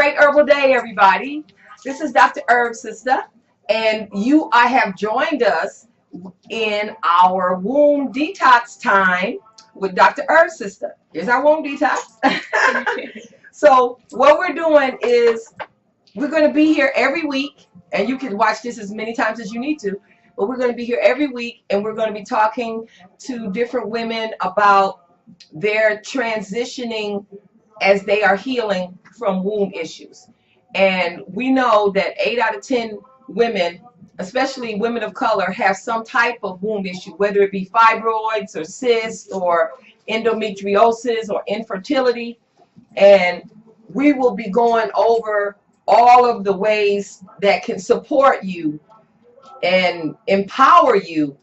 great herbal day, everybody. This is Dr. Herbsistah, and I have joined us in our womb detox time with Dr. Herbsistah. Here's our womb detox. So what we're doing is we're going to be here every week, and you can watch this as many times as you need to, but we're going to be here every week, and we're going to be talking to different women about their transitioning as they are healing from womb issues. And we know that 8 out of 10 women, especially women of color, have some type of womb issue, whether it be fibroids or cysts or endometriosis or infertility. And we will be going over all of the ways that can support you and empower you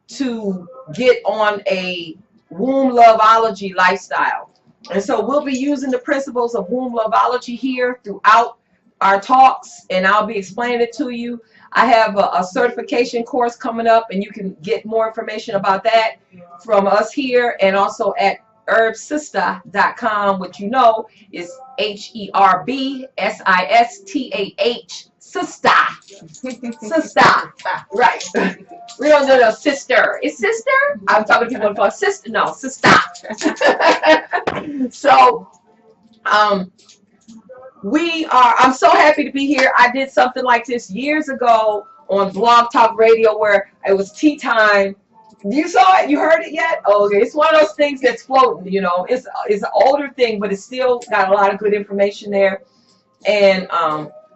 to get on a WombLoveOlogy lifestyle. And so we'll be using the principles of WombLoveOlogy here throughout our talks, and I'll be explaining it to you. I have a certification course coming up, and you can get more information about that from us here and also at HerbSistah.com, which you know is HerbSistah, Sistah. Sistah. Right. We don't do no sister. Is sister? I'm talking to people about sister. No, Sistah. So, I'm so happy to be here. I did something like this years ago on Blog Talk Radio where it was tea time. You saw it? You heard it yet? Oh, okay. It's one of those things that's floating, you know. It's an older thing, but it's still got a lot of good information there. And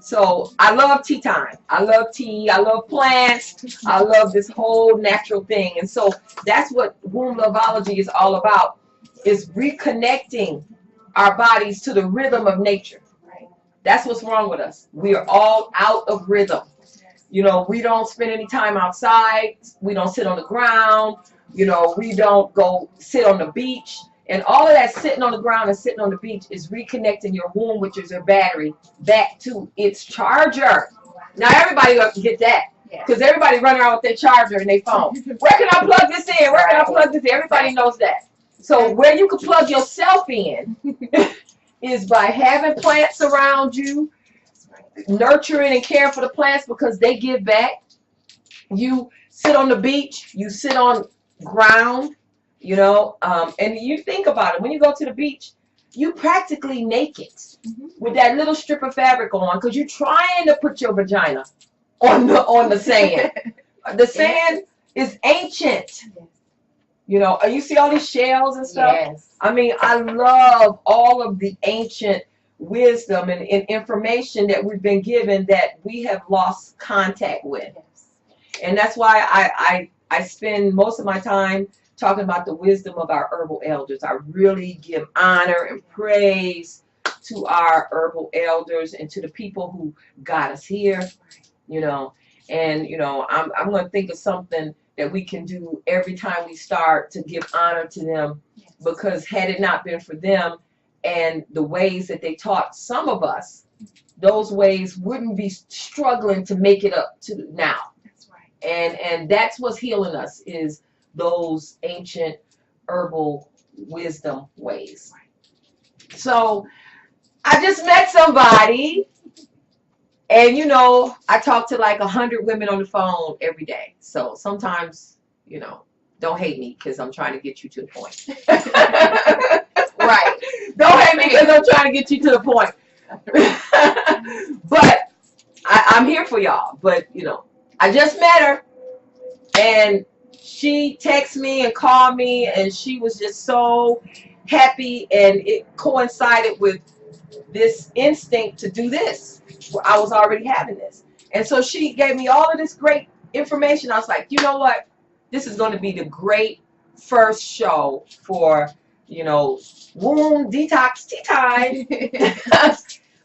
so I love tea time. I love tea. I love plants. I love this whole natural thing. And so that's what WombLoveOlogy is all about, is reconnecting our bodies to the rhythm of nature. That's what's wrong with us. We are all out of rhythm. You know, we don't spend any time outside. We don't sit on the ground. You know, we don't go sit on the beach. And all of that sitting on the ground and sitting on the beach is reconnecting your womb, which is your battery, back to its charger. Now, everybody get that. Because everybody running around with their charger and their phone. Where can I plug this in? Where can I plug this in? Everybody knows that. So where you can plug yourself in is by having plants around you, nurturing and caring for the plants because they give back. You sit on the beach, you sit on ground, you know, and you think about it. When you go to the beach, you practically naked with that little strip of fabric on because you're trying to put your vagina on the sand. The sand is ancient. You know, you see all these shells and stuff? Yes. I mean, I love all of the ancient wisdom and information that we've been given that we have lost contact with. Yes. And that's why I spend most of my time talking about the wisdom of our herbal elders. I really give honor and praise to our herbal elders and to the people who got us here, you know. And, you know, I'm going to think of something that we can do every time we start to give honor to them, because had it not been for them and the ways that they taught some of us, those ways wouldn't be struggling to make it up to now. That's right. And that's what's healing us, is those ancient herbal wisdom ways. Right. So I just met somebody. And, you know, I talk to like 100 women on the phone every day. So sometimes, you know, don't hate me because I'm trying to get you to the point. Right. Don't hate me because I'm trying to get you to the point. But I'm here for y'all. But, you know, I just met her. And she texted me and called me. And she was just so happy. And it coincided with this instinct to do this. I was already having this. And so she gave me all of this great information. I was like, you know what? This is going to be the great first show for, you know, womb detox tea time.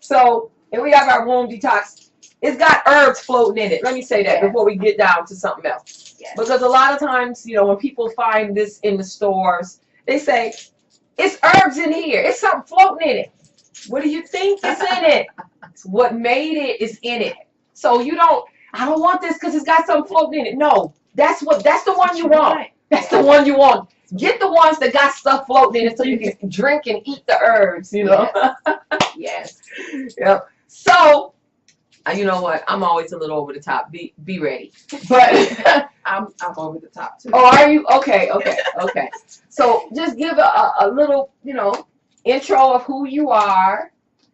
So here we have our womb detox. It's got herbs floating in it. Let me say that before we get down to something else. Yes. Because a lot of times, you know, when people find this in the stores, they say, it's herbs in here. It's something floating in it. What do you think is in it? What made it is in it. So you don't, I don't want this because it's got something floating in it. No, that's the one you want. That's the one you want. Get the ones that got stuff floating in it so you can drink and eat the herbs, you know. Yes. Yep. So, you know what? I'm always a little over the top. Be ready. But I'm over the top too. oh, are you? Okay. So just give a little, you know, intro of who you are.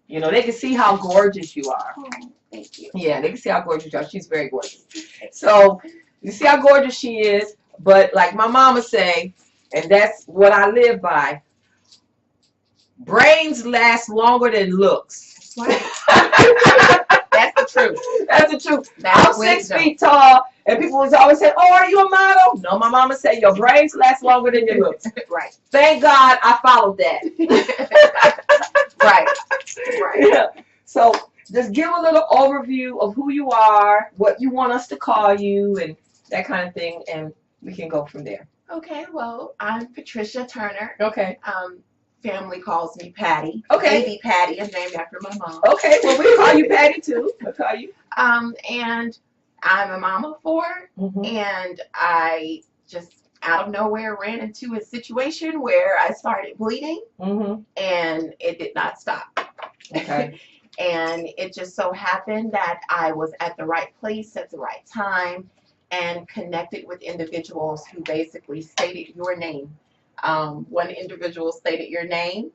You know, they can see how gorgeous you are. Oh, thank you. Yeah, they can see how gorgeous you are. She's very gorgeous. So you see how gorgeous she is. But like my mama say, and that's what I live by, brains last longer than looks. That's right. That's the truth. That's the truth. That's I'm 6 feet tall, and people always say, "Oh, are you a model?" No, my mama said your brains last longer than your looks. Right. Thank God I followed that. Right. Yeah. So just give a little overview of who you are, what you want us to call you, and that kind of thing, and we can go from there. Okay. Well, I'm Patricia Turner. Okay. Family calls me Patty. Okay. Baby Patty is named after my mom. Okay. Well, we call you Patty too. We'll call you. And I'm a mom of 4, and I just out of nowhere ran into a situation where I started bleeding, and it did not stop. Okay. And it just so happened that I was at the right place at the right time and connected with individuals who basically stated your name. One individual stated your name,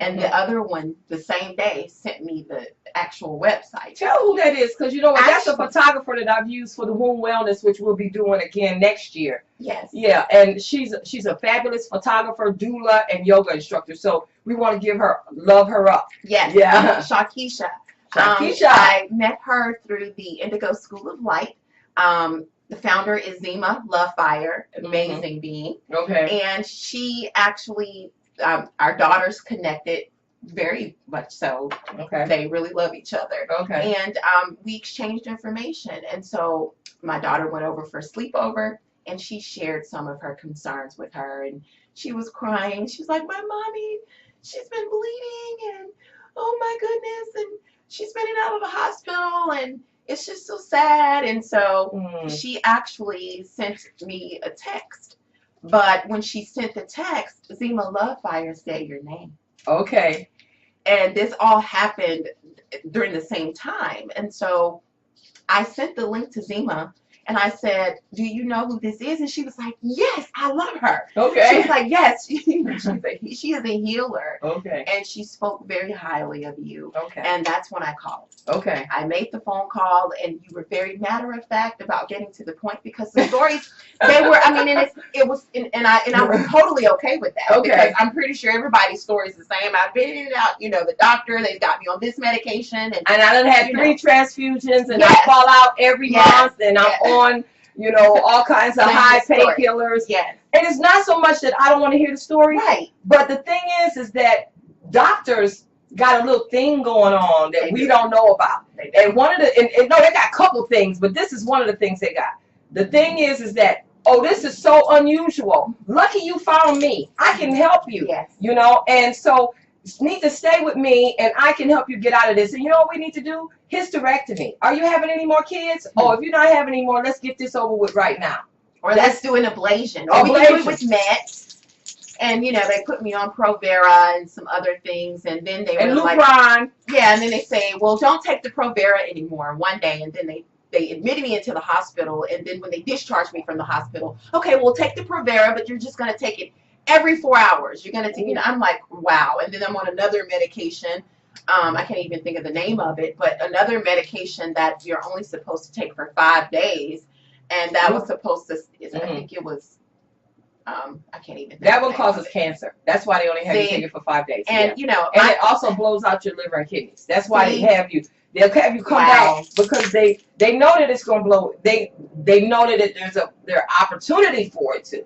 and the other one, the same day, sent me the actual website. Tell who that is, because you know what? That's a photographer that I've used for the Womb Wellness, which we'll be doing again next year. Yes. Yeah, and she's a fabulous photographer, doula, and yoga instructor. So we want to love her up. Yes. Yeah. Shakisha. Shakisha. I met her through the Indigo School of Light. The founder is Zima Lovefire, amazing being. Okay. And she actually, our daughters connected very much so. Okay. They really love each other. Okay. And we exchanged information. And so my daughter went over for a sleepover, and she shared some of her concerns with her. And she was crying. She was like, my mommy, she's been bleeding, and oh my goodness, and she's been in and out of the hospital, and it's just so sad. And so she actually sent me a text. But when she sent the text, Zima Lovefire said your name. Okay. And this all happened during the same time. And so I sent the link to Zima, and I said, do you know who this is? And she was like, yes, I love her. Okay. She was like, yes, she is a healer. Okay. And she spoke very highly of you. Okay. And that's when I called. Okay. I made the phone call, and you were very matter of fact about getting to the point, because the stories, they were, I mean, and I was totally okay with that. Okay. Because I'm pretty sure everybody's story is the same. I've been in and out, you know, the doctor, they've got me on this medication. And I done had 3 transfusions, and Yes. I fall out every Yes. month, and I'm on, you know, all kinds of Same high story. painkillers. Yes. And it's not so much that I don't want to hear the story. Right. But the thing is that doctors got a little thing going on that we don't know about. And one of the, and no, they got a couple things, but this is one of the things they got. The thing is that, oh, this is so unusual. Lucky you found me. I can help you. Yes. You know, and so you need to stay with me, and I can help you get out of this. And you know what we need to do? Hysterectomy. Are you having any more kids? Oh, if you're not having any more, let's get this over with right now. Or let's do an ablation. Or we can do it with meds. And, you know, they put me on Provera and some other things. And then they were like, yeah, and then they say, well, don't take the Provera anymore one day. And then they admitted me into the hospital. And then when they discharged me from the hospital, okay, we'll take the Provera, but you're just going to take it every 4 hours. You're going to take, you know, I'm like, wow. And then I'm on another medication. I can't even think of the name of it, but another medication that you're only supposed to take for 5 days. And that was supposed to, I think it was, I can't even think that one causes cancer. That's why they only have you take it for 5 days. And, you know, and it also blows out your liver and kidneys. That's why they'll have you come back, because they know that it's going to blow. They know that there's are opportunity for it to.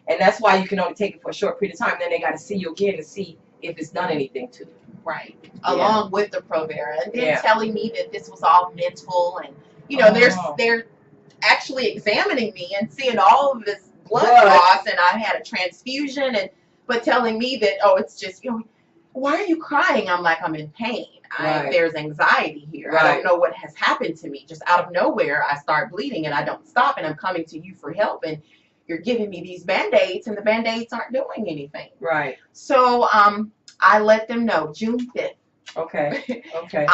And that's why you can only take it for a short period of time. Then they got to see you again to see if it's done anything to you. Right. Along with the Provera. And then telling me that this was all mental. And, you know, they're actually examining me and seeing all of this blood loss. And I had a transfusion. But telling me that, oh, it's just, you know, why are you crying? I'm like, I'm in pain. There's anxiety here. I don't know what has happened to me. Just out of nowhere, I start bleeding and I don't stop. And I'm coming to you for help. And you're giving me these Band-Aids, and the Band-Aids aren't doing anything. Right. So I let them know June 5th. Okay. Okay.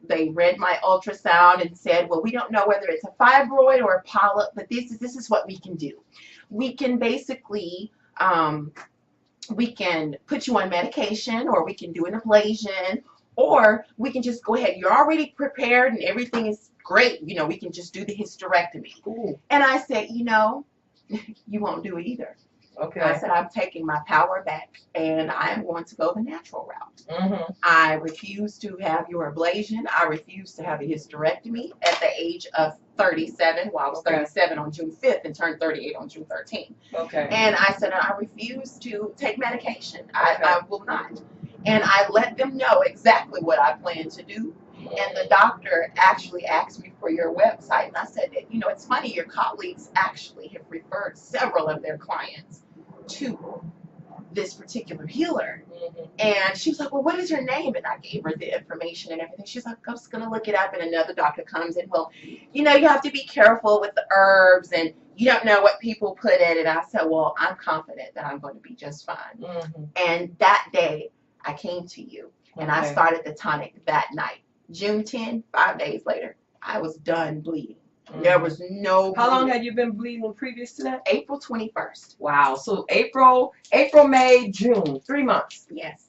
They read my ultrasound and said, well, we don't know whether it's a fibroid or a polyp, but this is what we can do. We can basically we can put you on medication, or we can do an ablation, or we can just go ahead. You're already prepared and everything is great. You know, we can just do the hysterectomy. Ooh. And I said, you know, you won't do either. Okay. I said, I'm taking my power back, and I am going to go the natural route. Mm-hmm. I refuse to have your ablation. I refuse to have a hysterectomy at the age of 37. Well, I was 37 on June 5th and turned 38 on June 13th. Okay. And I said, I refuse to take medication. I will not. And I let them know exactly what I plan to do. And the doctor actually asked me for your website. And I said, you know, it's funny, your colleagues actually have referred several of their clients to this particular healer. Mm-hmm. And she was like, well, what is your name? And I gave her the information and everything. She's like, I'm just going to look it up. And another doctor comes in, well, you know, you have to be careful with the herbs, and you don't know what people put in it. I said, well, I'm confident that I'm going to be just fine. Mm-hmm. And that day I came to you, and I started the tonic that night. June 10, 5 days later, I was done bleeding. Mm-hmm. There was no bleeding. How long had you been bleeding previous to that? April 21st. Wow. So April, May, June, 3 months. Yes.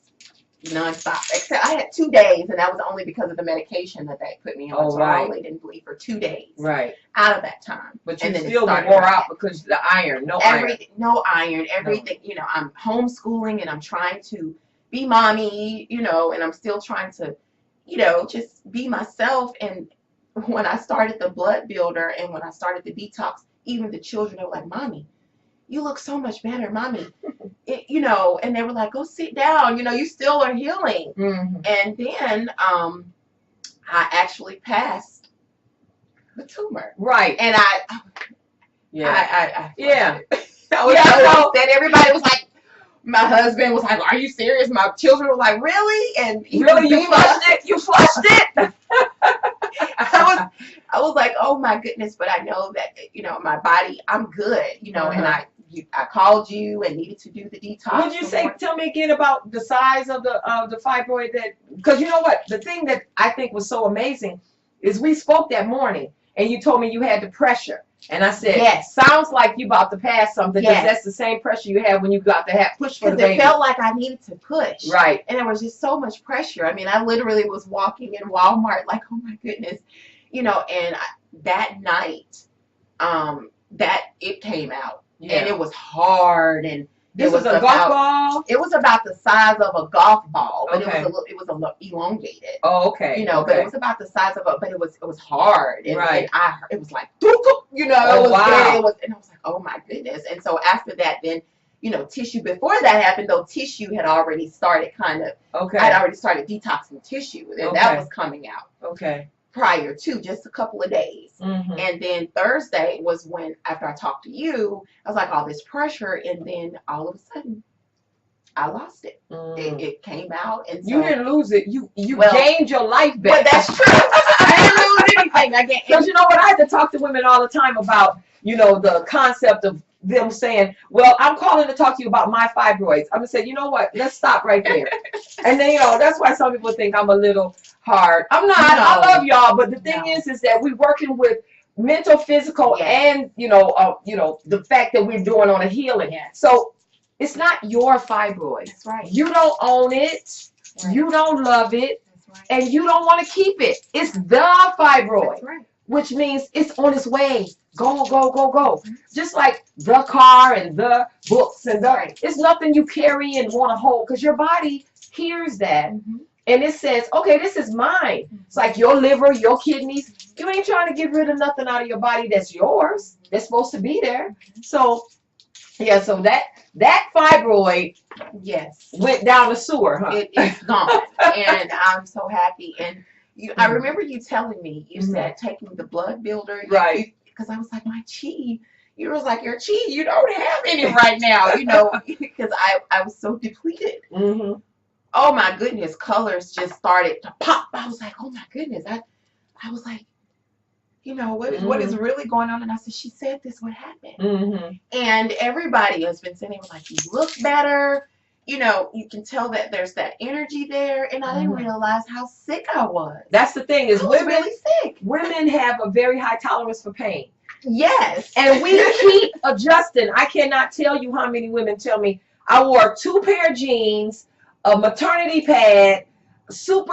Non-stop. Except I had 2 days, and that was only because of the medication that they put me on. So I only didn't bleed for 2 days. Right. Out of that time. But you still wore out because the iron, no iron. Everything. You know, I'm homeschooling, and I'm trying to be mommy, you know, and I'm still trying to, you know, just be myself. And when I started the blood builder and when I started the detox, even the children were like, Mommy, you look so much better, Mommy. You know, and they were like, go sit down. You know, you still are healing. Mm-hmm. And then I actually passed the tumor. Right. And I that everybody was like, my husband was like, are you serious? My children were like, really? And really, you flushed it? You flushed it? I was like, oh my goodness, but I know that, you know, my body, I'm good, you know, and I called you and needed to do the detox. Would you say, tell me again about the size of the fibroid, that, because you know what, the thing that I think was so amazing is we spoke that morning and you told me you had the pressure. And I said, yes, sounds like you about to pass something, because that's the same pressure you had when you got to push for the baby. It felt like I needed to push. Right. And there was just so much pressure. I mean, I literally was walking in Walmart like, oh my goodness, you know, and that night, that it came out. Yeah. And it was hard, and this was a golf ball. It was about the size of a golf ball, but it was a little elongated. Oh, okay. You know, but it was about the size of but it was hard. And, right. And it was like, you know, and I was like, oh my goodness. And so after that, then, you know, tissue, before that happened, though, tissue had already started I'd already started detoxing tissue, and that was coming out. Okay. Prior to just a couple of days. Mm-hmm. And then Thursday was when, after I talked to you, I was like, all this pressure, and then all of a sudden I lost it. It came out, and so, you didn't lose it. You gained your life back. But that's true. I didn't lose anything. Because you know what, I had to talk to women all the time about, you know, the concept of them saying, well, I'm calling to talk to you about my fibroids. I'm going to say, you know what, let's stop right there. And then, you know, that's why some people think I'm a little hard. I'm not. No. I love y'all. But the thing is that we're working with mental, physical, and, you know, the fact that we're doing on a healing. Yes. So it's not your fibroid. That's right. You don't own it. Right. You don't love it. That's right. And you don't want to keep it. It's the fibroid. That's right. Which means it's on its way. Go, go, go, go. Just like the car and the books and it's nothing you carry and want to hold, because your body hears that. Mm-hmm. And it says, okay, this is mine. It's like your liver, your kidneys. You ain't trying to get rid of nothing out of your body that's yours. That's supposed to be there. So, yeah, so that fibroid went down the sewer, huh? It's gone. And I'm so happy. And I remember you telling me, you said taking the blood builder. Right. Because I was like, my chi. You was like, your chi, you don't have any right now, you know, because I was so depleted. Mm-hmm. Oh my goodness, colors just started to pop. I was like, oh my goodness. I was like, you know, what is really going on? And I said, she said this would happen. And everybody has been saying, they were like, you look better. You know, you can tell that there's that energy there. And I didn't realize how sick I was. That's the thing is women really sick. Women have a very high tolerance for pain. Yes. And we keep adjusting. I cannot tell you how many women tell me, I wore 2 pair of jeans, a maternity pad, two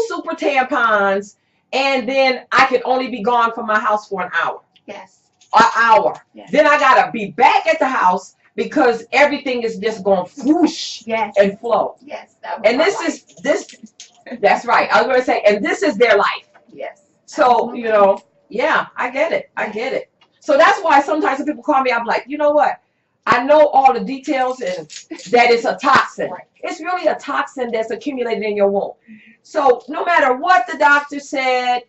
super tampons, and then I could only be gone from my house for an hour. Yes. An hour. Yes. Then I gotta be back at the house because everything is just going whoosh and flow. Yes. And that's right. I was gonna say, and this is their life. Yes. So, you know, yeah, I get it. I get it. So that's why sometimes when people call me, I'm like, you know what? I know all the details and that it's a toxin. Right. It's really a toxin that's accumulated in your womb. So no matter what the doctor said,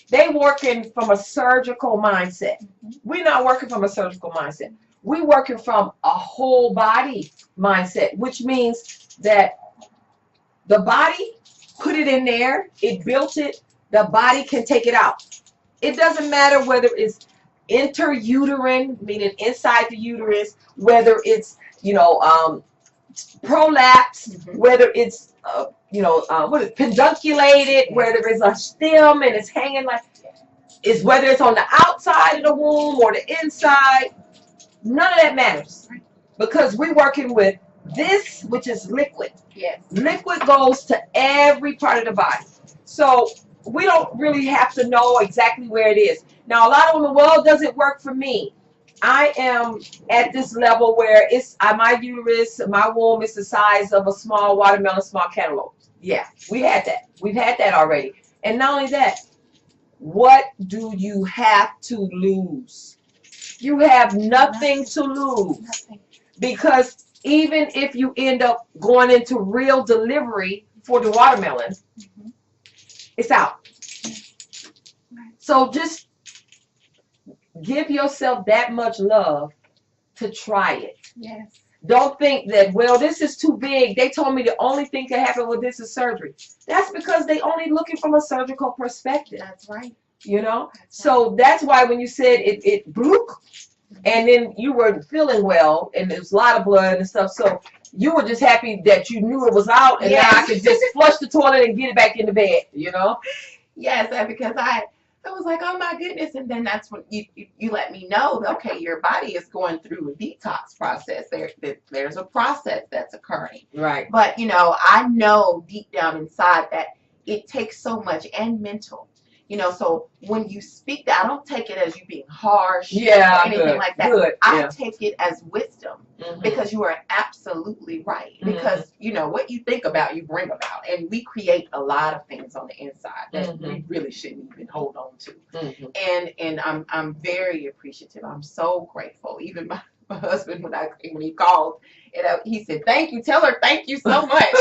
they working from a surgical mindset. We're not working from a surgical mindset. We're working from a whole body mindset, which means that the body put it in there, it built it, the body can take it out. It doesn't matter whether it's interuterine, meaning inside the uterus, whether it's, you know, prolapse, whether it's, you know, pedunculated, whether it's a stem and it's hanging like, whether it's on the outside of the womb or the inside, none of that matters. Because we're working with this, which is liquid. Yes. Liquid goes to every part of the body. So we don't really have to know exactly where it is. Now, a lot of women, well, does it work for me? I am at this level where it's my uterus, my womb is the size of a small watermelon, small cantaloupe. Yeah, we had that. We've had that already. And not only that, what do you have to lose? You have nothing to lose. Nothing. Because even if you end up going into real delivery for the watermelon, it's out. So just give yourself that much love to try it. Yes. Don't think that, well, this is too big. They told me the only thing can happen with this is surgery. That's because they only looking from a surgical perspective. That's right. You know? So that's why when you said it bloop, and then you were feeling well, and there was a lot of blood and stuff, so you were just happy that you knew it was out, and now I could just flush the toilet and get it back in the bed, you know? Yes, because I was like, oh my goodness, and then that's when you let me know that, okay, your body is going through a detox process. There's a process that's occurring. Right. But, you know, I know deep down inside that it takes so much, and mental. You know, so when you speak that, I don't take it as you being harsh or anything like that. Good. I take it as wisdom, because you are absolutely right. Because, you know, what you think about, you bring about. And we create a lot of things on the inside that we really shouldn't even hold on to. And I'm very appreciative. I'm so grateful. Even my husband, when he called, he said, thank you. Tell her thank you so much.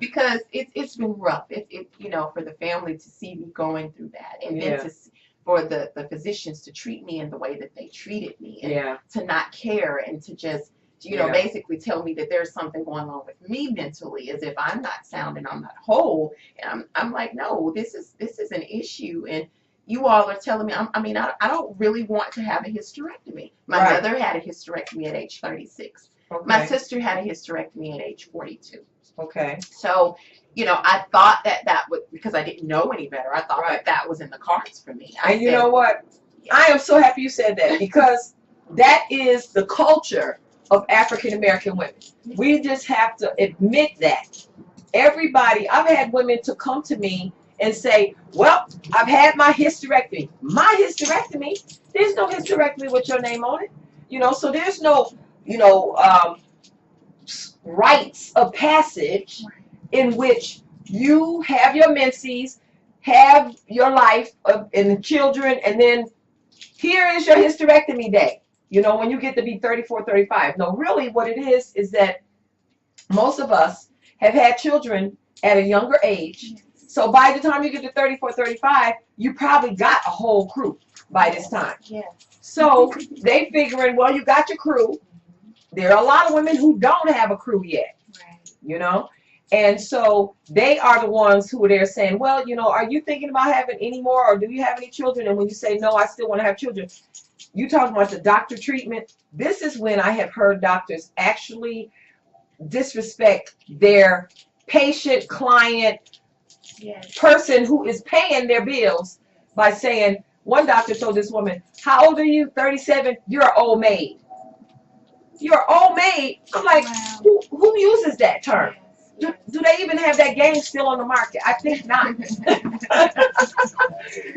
Because it's been rough. You know, for the family to see me going through that, and then for the physicians to treat me in the way that they treated me, and to not care, and to just, you know, basically tell me that there's something going on with me mentally, as if I'm not sound and I'm not whole. And I'm like, no, this is an issue, and you all are telling me. I don't really want to have a hysterectomy. My mother had a hysterectomy at age 36. Okay. My sister had a hysterectomy at age 42. Okay. So, you know, I thought that would, because I didn't know any better, I thought that was in the cards for me. And you know what? I am so happy you said that, because that is the culture of African American women. We just have to admit that. Everybody, I've had women to come to me and say, well, I've had my hysterectomy. My hysterectomy? There's no hysterectomy with your name on it. You know, so there's no, you know, rites of passage in which you have your menses, have your life and the children, and then here is your hysterectomy day, you know, when you get to be 34, 35. No, really what it is that most of us have had children at a younger age. So by the time you get to 34, 35, you probably got a whole crew by this time. So they figuring, well, you got your crew. There are a lot of women who don't have a crew yet, you know, And so they are the ones who are there saying, well, you know, are you thinking about having any more, or do you have any children? And when you say, no, I still want to have children, you talking about the doctor treatment. This is when I have heard doctors actually disrespect their patient, client, person who is paying their bills by saying, one doctor told this woman, how old are you? 37. You're an old maid. You're an old maid. I'm like, wow. Who uses that term? Do they even have that game still on the market? I think not.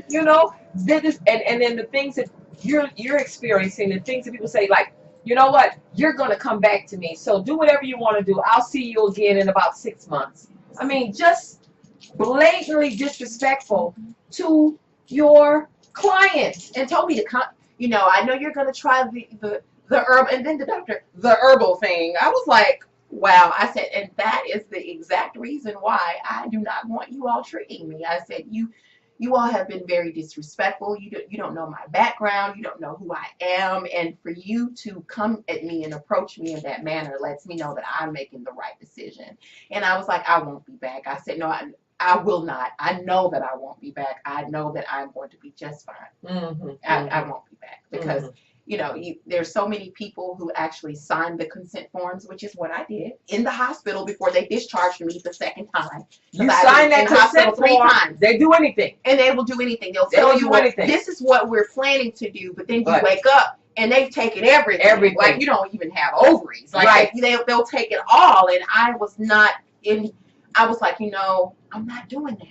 You know, and then the things that you're experiencing, the things that people say, like, you know what, you're going to come back to me, so do whatever you want to do. I'll see you again in about 6 months. I mean, just blatantly disrespectful to your clients. And told me to come, you know, I know you're going to try the herb, and then the herbal thing. I was like, wow. I said, and that is the exact reason why I do not want you all treating me. I said, you all have been very disrespectful. You don't know my background. You don't know who I am. And for you to come at me and approach me in that manner lets me know that I'm making the right decision. And I was like, I won't be back. I said, no, I will not. I know that I won't be back. I know that I'm going to be just fine. I won't be back because you know, there's so many people who actually signed the consent forms, which is what I did in the hospital before they discharged me the second time. You signed that consent form 3 times. They do anything. And they will do anything. They'll tell you anything. This is what we're planning to do, but then you wake up and they've taken everything. Like, you don't even have ovaries. Like, they'll take it all. And I was not in, I was like, you know, I'm not doing that.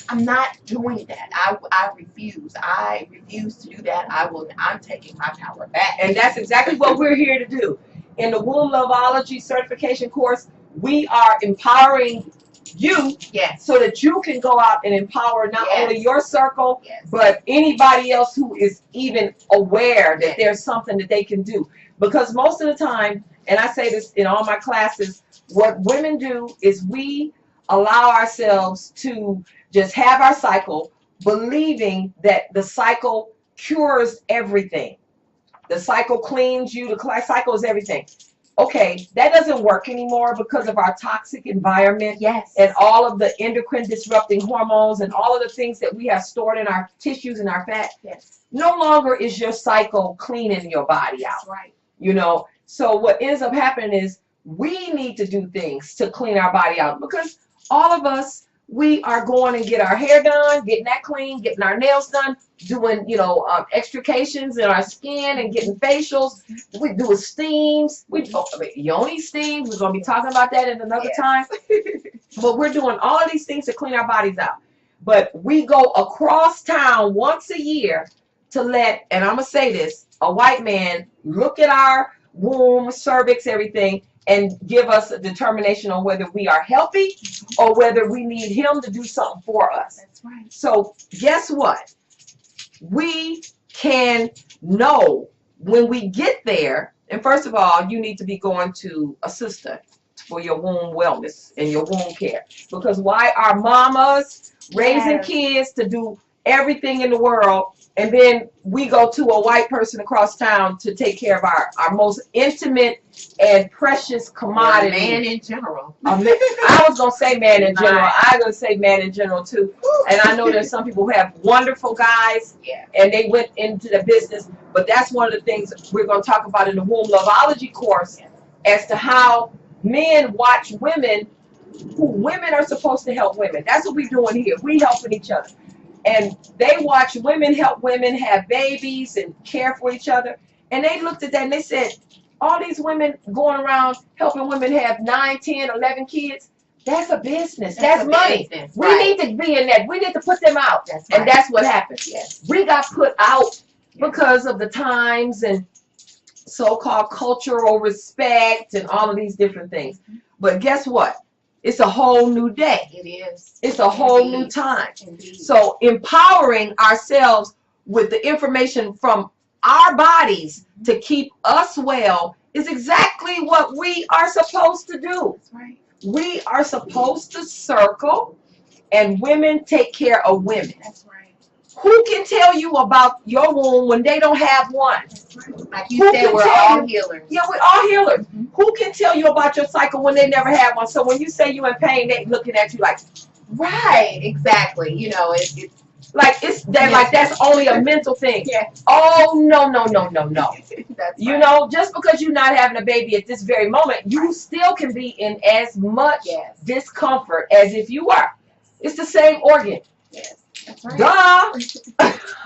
I'm not doing that. I refuse. I refuse to do that. I'm taking my power back. And that's exactly what we're here to do. In the WombLoveOlogy certification course, we are empowering you so that you can go out and empower not only your circle, but anybody else who is even aware that there's something that they can do. Because most of the time, and I say this in all my classes, what women do is we allow ourselves to just have our cycle, believing that the cycle cures everything. The cycle cleans you. The cycle is everything. Okay, that doesn't work anymore because of our toxic environment and all of the endocrine disrupting hormones and all of the things that we have stored in our tissues and our fat. No longer is your cycle cleaning your body out. You know, so what ends up happening is we need to do things to clean our body out, because all of us, we are going and get our hair done, getting that clean, getting our nails done, doing, you know, extrications in our skin and getting facials. We do steams. We do yoni steams. We're going to be talking about that in another time. But we're doing all of these things to clean our bodies out. But we go across town once a year to let, and I'm going to say this, a white man look at our womb, cervix, everything, and give us a determination on whether we are healthy or whether we need him to do something for us. That's right. So guess what? We can know when we get there. And first of all, you need to be going to a sister for your womb wellness and your womb care. Because why are mamas raising kids to do everything in the world, and then we go to a white person across town to take care of our most intimate and precious commodity. Man in general. I was going to say man in general. I'm going to say man in general too. And I know there's some people who have wonderful guys and they went into the business, but that's one of the things we're going to talk about in the WombLoveOlogy course as to how men watch women who women are supposed to help women. That's what we're doing here. We helping each other. And they watch women help women have babies and care for each other. And they looked at that and they said, all these women going around helping women have 9, 10, 11 kids, that's a business. That's money. We need to be in that. We need to put them out. And that's what happened. We got put out because of the times and so-called cultural respect and all of these different things. But guess what? It's a whole new day. It is. It's a whole new time. So empowering ourselves with the information from our bodies to keep us well is exactly what we are supposed to do. That's right. We are supposed to circle, and women take care of women. That's right. Who can tell you about your womb when they don't have one? Like you said, we're all healers. Yeah, we're all healers. Who can tell you about your cycle when they never had one? So when you say you're in pain, they looking at you like, right, exactly. You know, it's like it's that like that's only a mental thing. Yeah. Oh no. That's you know, just because you're not having a baby at this very moment, you still can be in as much discomfort as if you were. It's the same organ. Yes. That's right. Duh.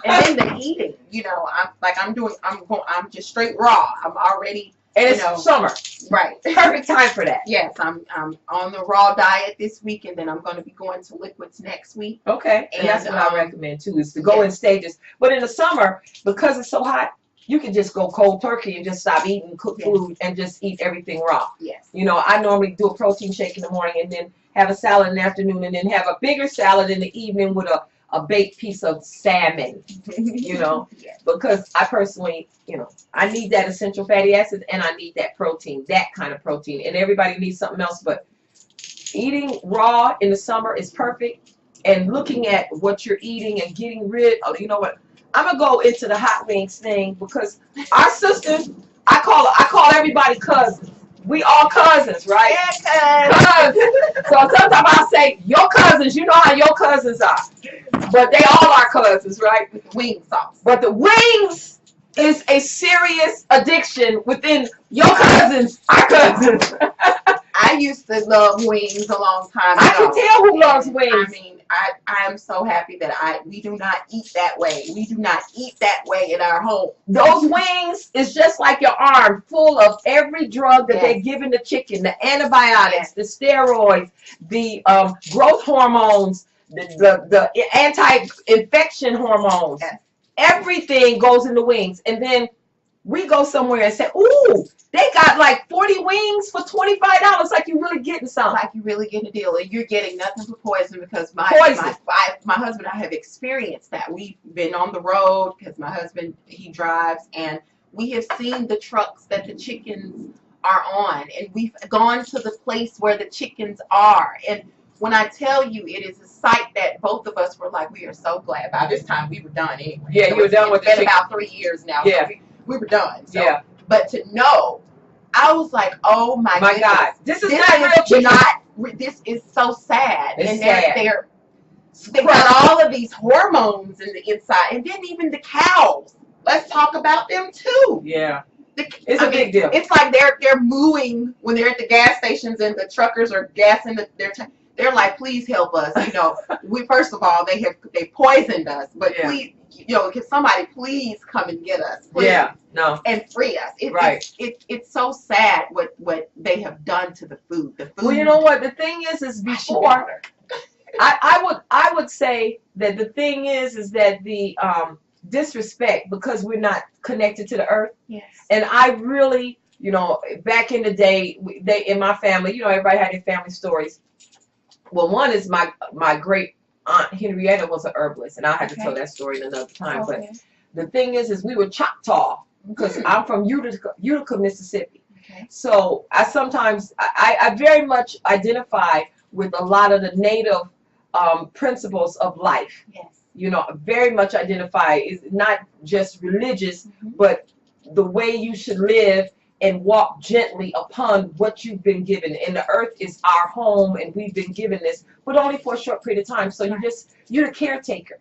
And then the eating, you know, I'm just straight raw. I'm already, and it's summer. Right. Perfect time for that. Yes, I'm on the raw diet this week, and then I'm going to be going to liquids next week. Okay. And that's what I recommend too, is to go in stages. But in the summer, because it's so hot, you can just go cold turkey and just stop eating cooked food and just eat everything raw. Yes. You know, I normally do a protein shake in the morning and then have a salad in the afternoon and then have a bigger salad in the evening with a baked piece of salmon, you know, because I personally, you know, I need that essential fatty acids and I need that protein, that kind of protein. And everybody needs something else, but eating raw in the summer is perfect. And looking at what you're eating and getting rid of, you know what, I'm going to go into the hot wings thing because our sisters, I call everybody cousins. We all cousins, right? Yeah, cousins. So sometimes I'll say, your cousins, you know how your cousins are. But they all are cousins, right? With the wing sauce. But the wings is a serious addiction within your cousins, our cousins. I used to love wings a long time ago. I can tell who loves wings. I mean, I am so happy that we do not eat that way. We do not eat that way in our home. Those wings is just like your arm, full of every drug that they're giving the chicken, the antibiotics, the steroids, the growth hormones, the anti-infection hormones. Yes. Everything goes in the wings. And then we go somewhere and say, ooh, they got like 40 wings for $25. Like you're really getting something. Like you're really getting a deal. And you're getting nothing for poison because my husband and I have experienced that. We've been on the road because my husband, he drives, and we have seen the trucks that the chickens are on. And we've gone to the place where the chickens are. And when I tell you, it is a sight that both of us were like, we are so glad. By this time, we were done anyway. Yeah, you were done with it. It's been about 3 years now. Yeah. So we were done. So, but to know, I was like, oh my goodness. God. This is not real chicken. This is so sad. It's and sad. They got all of these hormones in the inside. And then even the cows. Let's talk about them too. Yeah. It's a big deal. It's like they're mooing when they're at the gas stations and the truckers are gassing they're like, please help us. You know, first of all, they poisoned us, but please, you know, can somebody please come and get us? Please, and free us. It's so sad what they have done to the food. Well, you know what? The thing is before I would say that the thing is that the disrespect, because we're not connected to the earth. Yes. And I really, you know, back in the day, in my family, you know, everybody had their family stories. Well, one is my great aunt Henrietta was an herbalist, and I had to tell that story another time. But the thing is we were Choctaw because I'm from Utica, Mississippi. Okay. So I sometimes I very much identify with a lot of the native principles of life. Yes. You know, very much identify is not just religious, but the way you should live and walk gently upon what you've been given. And the earth is our home, and we've been given this, but only for a short period of time. So you're the caretaker.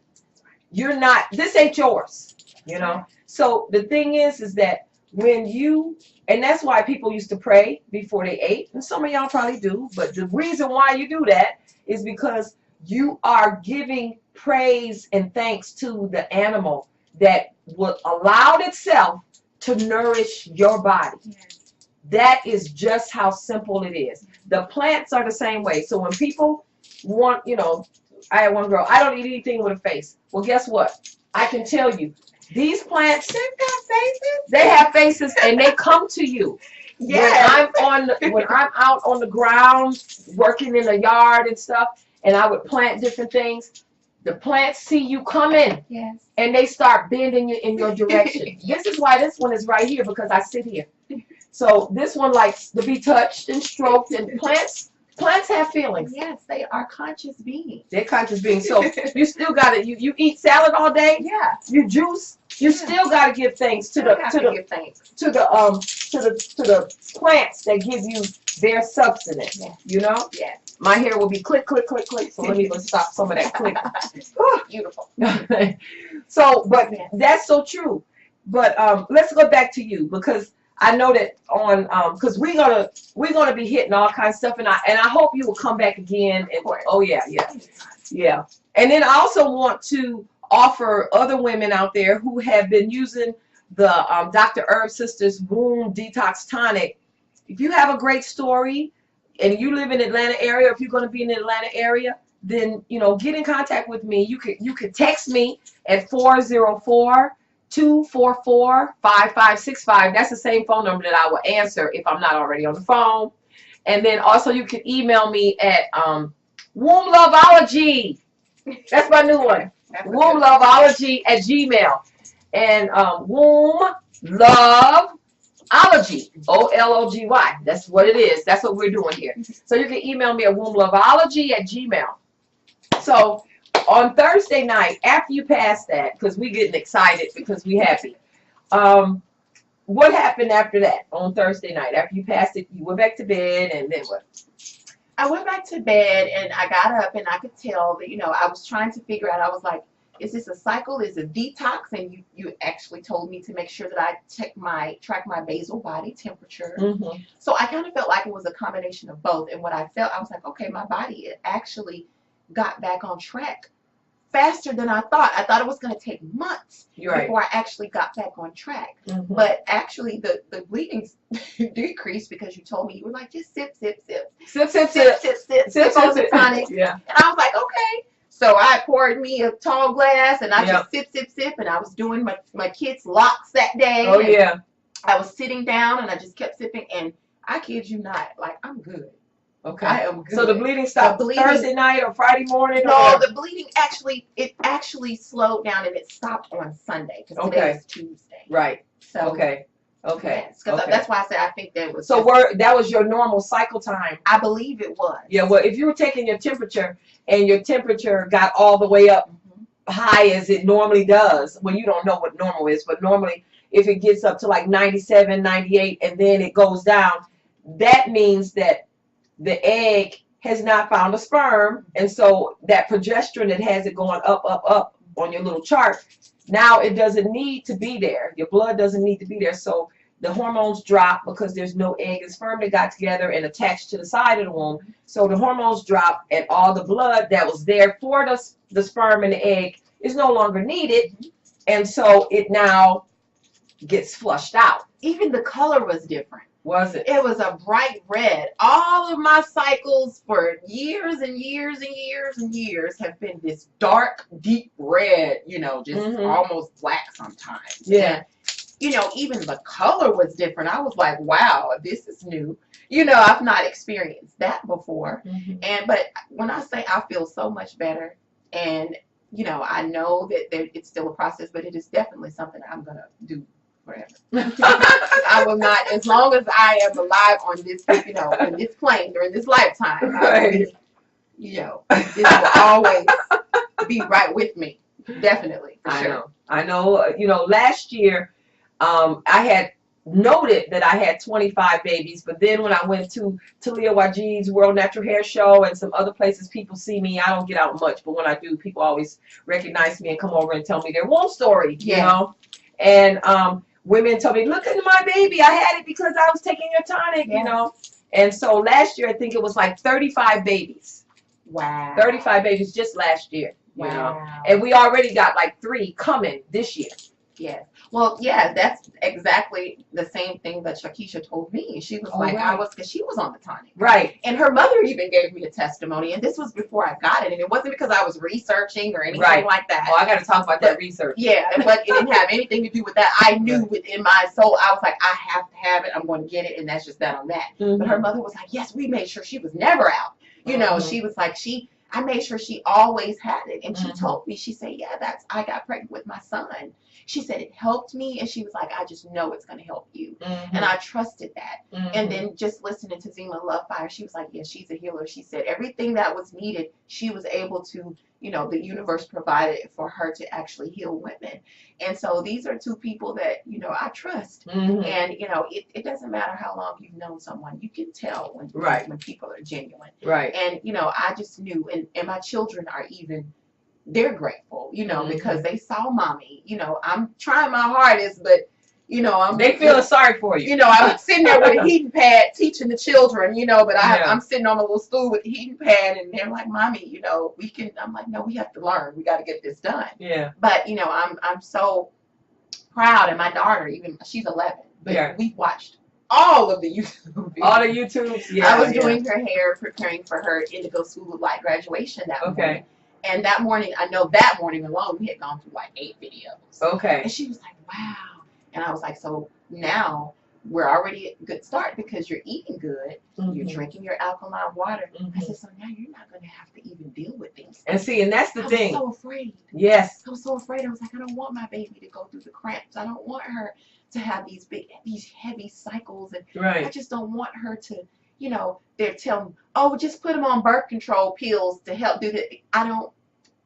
You're not, this ain't yours, you know? So the thing is that when you, and that's why people used to pray before they ate, and some of y'all probably do, but the reason why you do that is because you are giving praise and thanks to the animal that allowed itself to nourish your body. Yes. That is just how simple it is. The plants are the same way. So when people want, you know, I had one girl, I don't eat anything with a face. Well, guess what? I can tell you, these plants, they have faces, and they come to you. Yes. When I'm out on the ground working in the yard and stuff, and I would plant different things, the plants see you coming, and they start bending you in your direction. This is why this one is right here, because I sit here. So this one likes to be touched and stroked, and plants Plants have feelings. Yes, they are conscious beings. They're conscious beings. So you still got to, you eat salad all day. Yeah. You juice. You still got to give thanks to the plants that give you their substance. Yeah. You know. Yeah. My hair will be click, click, click, click. So let me stop some of that click. Beautiful. So, but that's so true. But let's go back to you, because I know that on because we're gonna be hitting all kinds of stuff, and I hope you will come back again. And oh yeah. And then I also want to offer other women out there who have been using the Dr.Herbsistah's Womb Detox Tonic. If you have a great story and you live in the Atlanta area, if you're going to be in the Atlanta area, then get in contact with me. You could text me at 404-244-5565. That's the same phone number that I will answer if I'm not already on the phone. And then also you can email me at WombLoveOlogy. That's my new one. WombLoveOlogy at Gmail. And WombLoveOlogy, O-L-O-G-Y. That's what it is. That's what we're doing here. So you can email me at WombLoveOlogy at Gmail. So on Thursday night, after you pass that, because we're getting excited because we're happy, what happened after that on Thursday night? After you passed it, you went back to bed, and then what? I went back to bed, and I got up, and I could tell that, I was trying to figure out, I was like, is this a cycle? Is it detox? And you actually told me to make sure that I track my basal body temperature. Mm-hmm. So I kind of felt like it was a combination of both. And what I felt, I was like, okay, my body actually got back on track faster than I thought. I thought it was going to take months before I actually got back on track. Mm-hmm. But actually, the bleeding decreased because you told me, you were like, just sip on the tonic. Yeah. And I was like, okay. So I poured me a tall glass, and I just sip, and I was doing my kids' locks that day. Oh yeah. I was sitting down, and I just kept sipping, and I kid you not, like, I'm good. Okay. I am good. So the bleeding stopped Thursday night or Friday morning? No, the bleeding actually slowed down, and it stopped on Sunday because today is Tuesday. Right. So okay. Yes, that's why I said I think that was. So that was your normal cycle time? I believe it was. Yeah. Well, if you were taking your temperature and your temperature got all the way up high as it normally does, well, you don't know what normal is, but normally if it gets up to like 97, 98, and then it goes down, that means that the egg has not found a sperm, and so that progesterone that has it going up on your little chart, now it doesn't need to be there. Your blood doesn't need to be there, so the hormones drop because there's no egg and sperm that got together and attached to the side of the womb. So the hormones drop, and all the blood that was there for the sperm and the egg is no longer needed, and so it now gets flushed out. Even the color was different. Was it? It was a bright red. All of my cycles for years and years and years and years have been this dark, deep red, just almost black sometimes. Yeah. And, even the color was different. I was like, wow, this is new. I've not experienced that before. Mm-hmm. But when I say I feel so much better, and, I know that it's still a process, but it is definitely something I'm going to do forever. I will not, as long as I am alive on this, in this plane during this lifetime. Right. This will always be right with me. Definitely. For sure. I know. Last year, I had noted that I had 25 babies, but then when I went to Talia Wajid's World Natural Hair Show and some other places people see me, I don't get out much, but when I do, people always recognize me and come over and tell me their womb story, and women told me, look at my baby, I had it because I was taking your tonic, and so last year I think it was like 35 babies. Wow. 35 babies just last year. And we already got like 3 coming this year. Yes. Well, yeah, that's exactly the same thing that Shakisha told me. She was because she was on the tonic. Right. And her mother even gave me a testimony, and this was before I got it, and it wasn't because I was researching or anything like that. Oh, I got to talk about that research. Yeah, but it didn't have anything to do with that. I knew within my soul, I was like, I have to have it. I'm going to get it, and that's just that on that. Mm-hmm. But her mother was like, yes, we made sure she was never out. She was like, I made sure she always had it. And she told me, she said, I got pregnant with my son. She said it helped me, and she was like, I just know it's going to help you. And I trusted that. And then just listening to Zima Love Fire, she was like, yeah, she's a healer. She said everything that was needed, she was able to, you know, the universe provided for her to actually heal women. And so these are two people that, you know, I trust. And, you know, it doesn't matter how long you've known someone. You can tell when people are genuine. And, you know, I just knew, and my children are even, they're grateful, you know, because they saw mommy. You know, I'm trying my hardest, but, you know, they feel sorry for you. You know, I'm sitting there with a heating pad teaching the children, you know, but I'm sitting on a little stool with a heating pad, and they're like, Mommy, you know, we can. I'm like, no, we have to learn. We got to get this done. But, you know, I'm so proud, and my daughter, even, she's 11, but we've watched all of the YouTube videos. All the YouTubes. I was doing her hair, preparing for her Indigo School of Light graduation that morning. And that morning, I know that morning alone, we had gone through like 8 videos. And she was like, wow. And I was like, so now we're already at a good start because you're eating good. You're drinking your alkaline water. I said, so now you're not going to have to even deal with these. And see, and that's the thing. I was so afraid. I was so afraid. I was like, I don't want my baby to go through the cramps. I don't want her to have these heavy cycles. And I just don't want her to, you know, they're telling me, oh, just put them on birth control pills to help do that. I don't,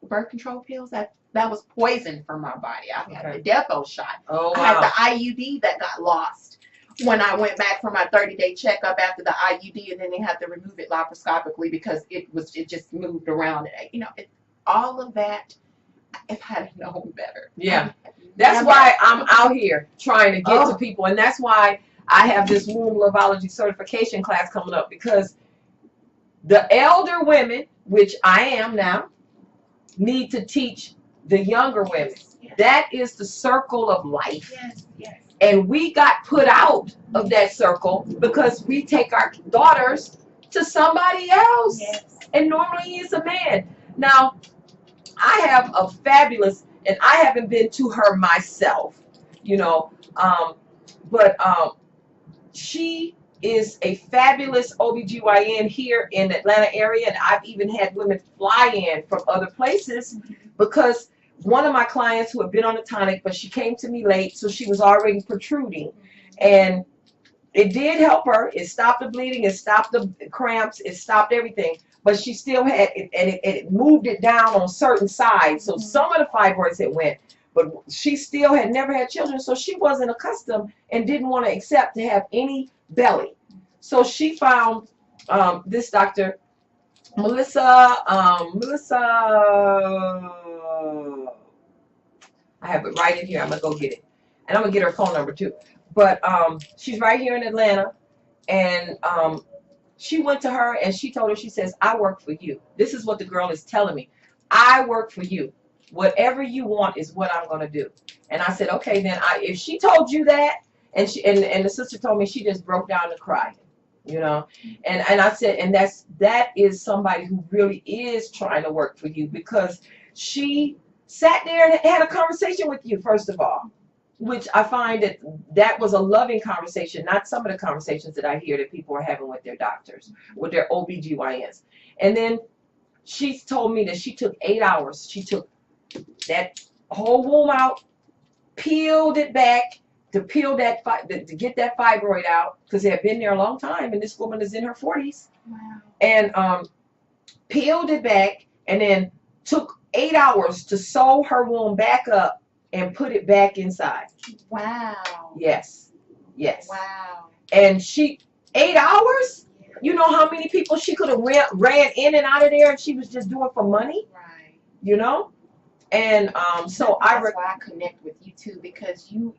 birth control pills, that was poison for my body. I had the Depo shot. I had the IUD that got lost when I went back for my 30-day checkup after the IUD, and then they had to remove it laparoscopically because it just moved around. You know, all of that, if I had known better. That's why I'm out here trying to get to people, and that's why I have this WombLoveOlogy certification class coming up, because the elder women, which I am now, need to teach the younger women. That is the circle of life. And we got put out of that circle because we take our daughters to somebody else. And normally it's a man. Now, I have a fabulous, and I haven't been to her myself, you know, but she is a fabulous OBGYN here in the Atlanta area, and I've even had women fly in from other places because one of my clients who had been on a tonic, but she came to me late, so she was already protruding, and it did help her. It stopped the bleeding, it stopped the cramps, it stopped everything, but she still had it, and it moved it down on certain sides, so some of the fibroids had went, but she still had never had children, so she wasn't accustomed and didn't want to accept to have any belly. So she found this Dr. Melissa, I have it right in here. I'm going to go get it. And I'm going to get her phone number too. But she's right here in Atlanta. And she went to her and she told her, she says, I work for you. This is what the girl is telling me. I work for you. Whatever you want is what I'm going to do. And I said, okay, then if she told you that, and the sister told me, she just broke down and cried, you know. And I said, and that is somebody who really is trying to work for you, because she sat there and had a conversation with you, first of all, which I find that was a loving conversation, not some of the conversations that I hear that people are having with their doctors, with their OBGYNs. And then she told me that she took 8 hours. She took that whole womb out, peeled it back, to peel that, to get that fibroid out, because it had been there a long time, and this woman is in her 40s. And peeled it back, and then took 8 hours to sew her womb back up and put it back inside. Yes. And she, 8 hours? You know how many people she could have ran in and out of there, and she was just doing for money? You know? And so that's why I connect with you too, because you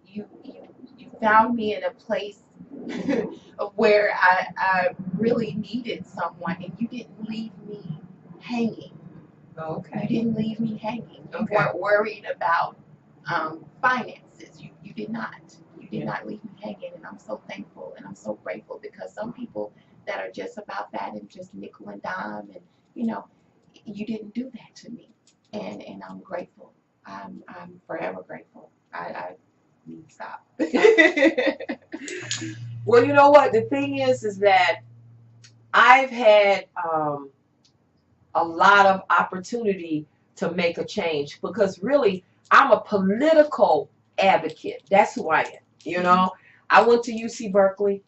found me in a place where I really needed someone, and you didn't leave me hanging. You didn't leave me hanging. You weren't worried about finances. You did not. You did not leave me hanging, and I'm so thankful and I'm so grateful, because some people that are just about that and just nickel and dime, and you know, you didn't do that to me. And I'm grateful. I'm forever grateful. I need to stop. Well, you know what? The thing is that I've had a lot of opportunity to make a change, because really I'm a political advocate. That's who I am. You know, I went to UC Berkeley.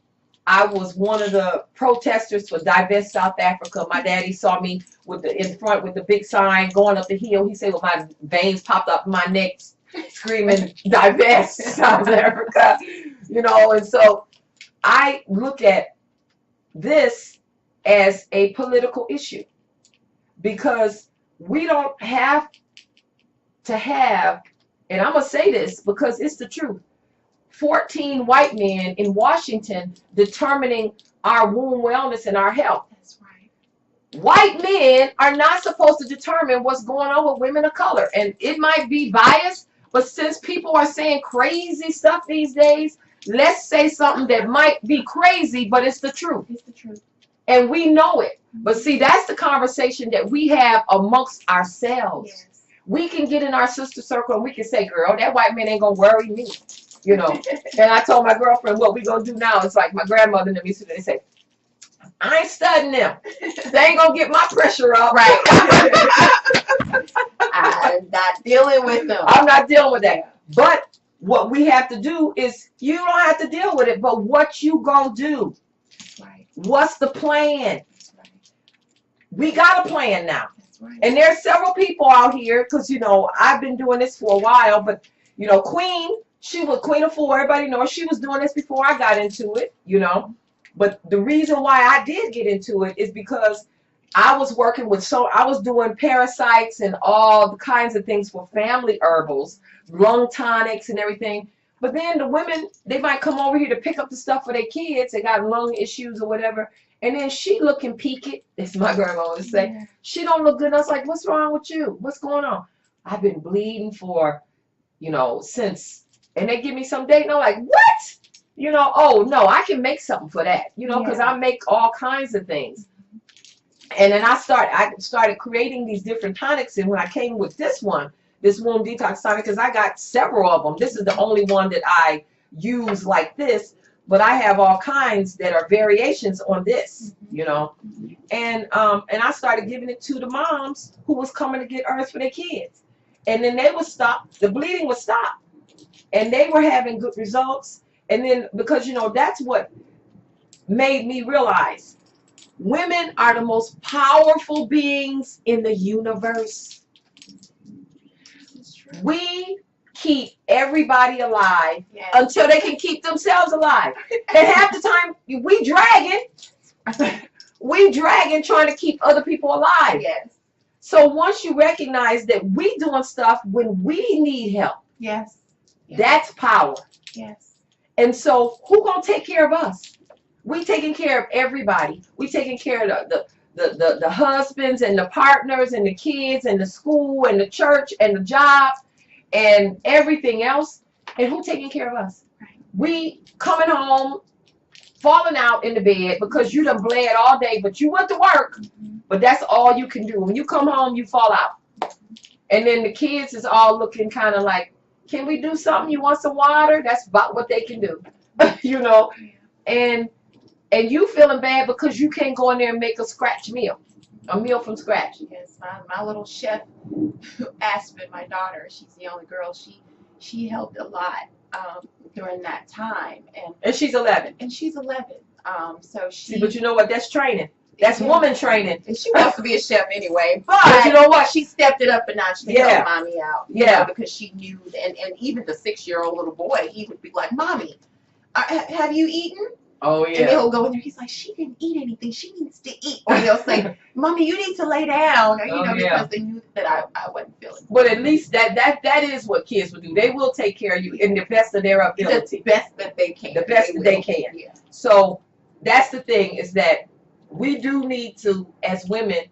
I was one of the protesters for Divest South Africa. My daddy saw me with in front with the big sign going up the hill. He said, well, my veins popped up in my neck, screaming, Divest South Africa. You know, and so I look at this as a political issue because we don't have to have, and I'm going to say this because it's the truth, 14 white men in Washington determining our womb wellness and our health. That's right. White men are not supposed to determine what's going on with women of color. And it might be biased, but since people are saying crazy stuff these days, let's say something that might be crazy, but it's the truth. It's the truth. And we know it. But see, that's the conversation that we have amongst ourselves. Yes. We can get in our sister circle and we can say, girl, that white man ain't going to worry me. You know, and I told my girlfriend, what we going to do now? It's like my grandmother and them used to say, I ain't studying them. They ain't going to get my pressure up. Right. I'm not dealing with them. I'm not dealing with that. But what we have to do is, you don't have to deal with it, but what you going to do? That's right. What's the plan? That's right. We got a plan now. That's right. And there's several people out here, because, you know, I've been doing this for a while, but, you know, Queen, she was Queen of Four. Everybody knows she was doing this before I got into it, you know. But the reason why I did get into it is because I was working with, I was doing parasites and all the kinds of things for family herbals, lung tonics and everything. But then the women, they might come over here to pick up the stuff for their kids. They got lung issues or whatever. And then she looking peaked, as my grandma would say. Yeah. She don't look good. And I was like, what's wrong with you? What's going on? I've been bleeding for, you know, since. And they give me some date, and I'm like, what? You know, oh, no, I can make something for that, you know, because I make all kinds of things. And then I started creating these different tonics, and when I came with this one, this womb detox tonic, because I got several of them. This is the only one that I use like this, but I have all kinds that are variations on this, you know. And I started giving it to the moms who was coming to get herbs for their kids. And then they would stop, the bleeding would stop. And they were having good results. And then, because, you know, that's what made me realize women are the most powerful beings in the universe. We keep everybody alive until they can keep themselves alive. And half the time, we dragging trying to keep other people alive. Yes. So once you recognize that we doing stuff when we need help. Yes. That's power. Yes. And so who gonna take care of us? We taking care of everybody. We taking care of the husbands and the partners and the kids and the school and the church and the jobs and everything else. And who taking care of us? Right. We coming home, falling out in the bed because you done bled all day, but you went to work. But that's all you can do. When you come home, you fall out. And then the kids is all looking kind of like, can we do something? You want some water? That's about what they can do, you know. And you feeling bad because you can't go in there and make a scratch meal, a meal from scratch. Yes, my little chef, Aspen, my daughter, she's the only girl. She helped a lot during that time, and she's 11. And she's 11. So she. See, but you know what? That's training. That's woman training. And she wants to be a chef anyway. But you know what? She stepped it up a notch to help mommy out. You know, because she knew, and even the 6-year-old little boy, he would be like, Mommy, have you eaten? Oh, yeah. And he'll go in there. He's like, she didn't eat anything. She needs to eat. Or they'll say, Mommy, you need to lay down. Or, you know, because they knew that I wasn't feeling. But at least that is what kids will do. They will take care of you in the best of their ability. The best that they can. The best that they can. Yeah. So that's the thing, is that we do need to, as women,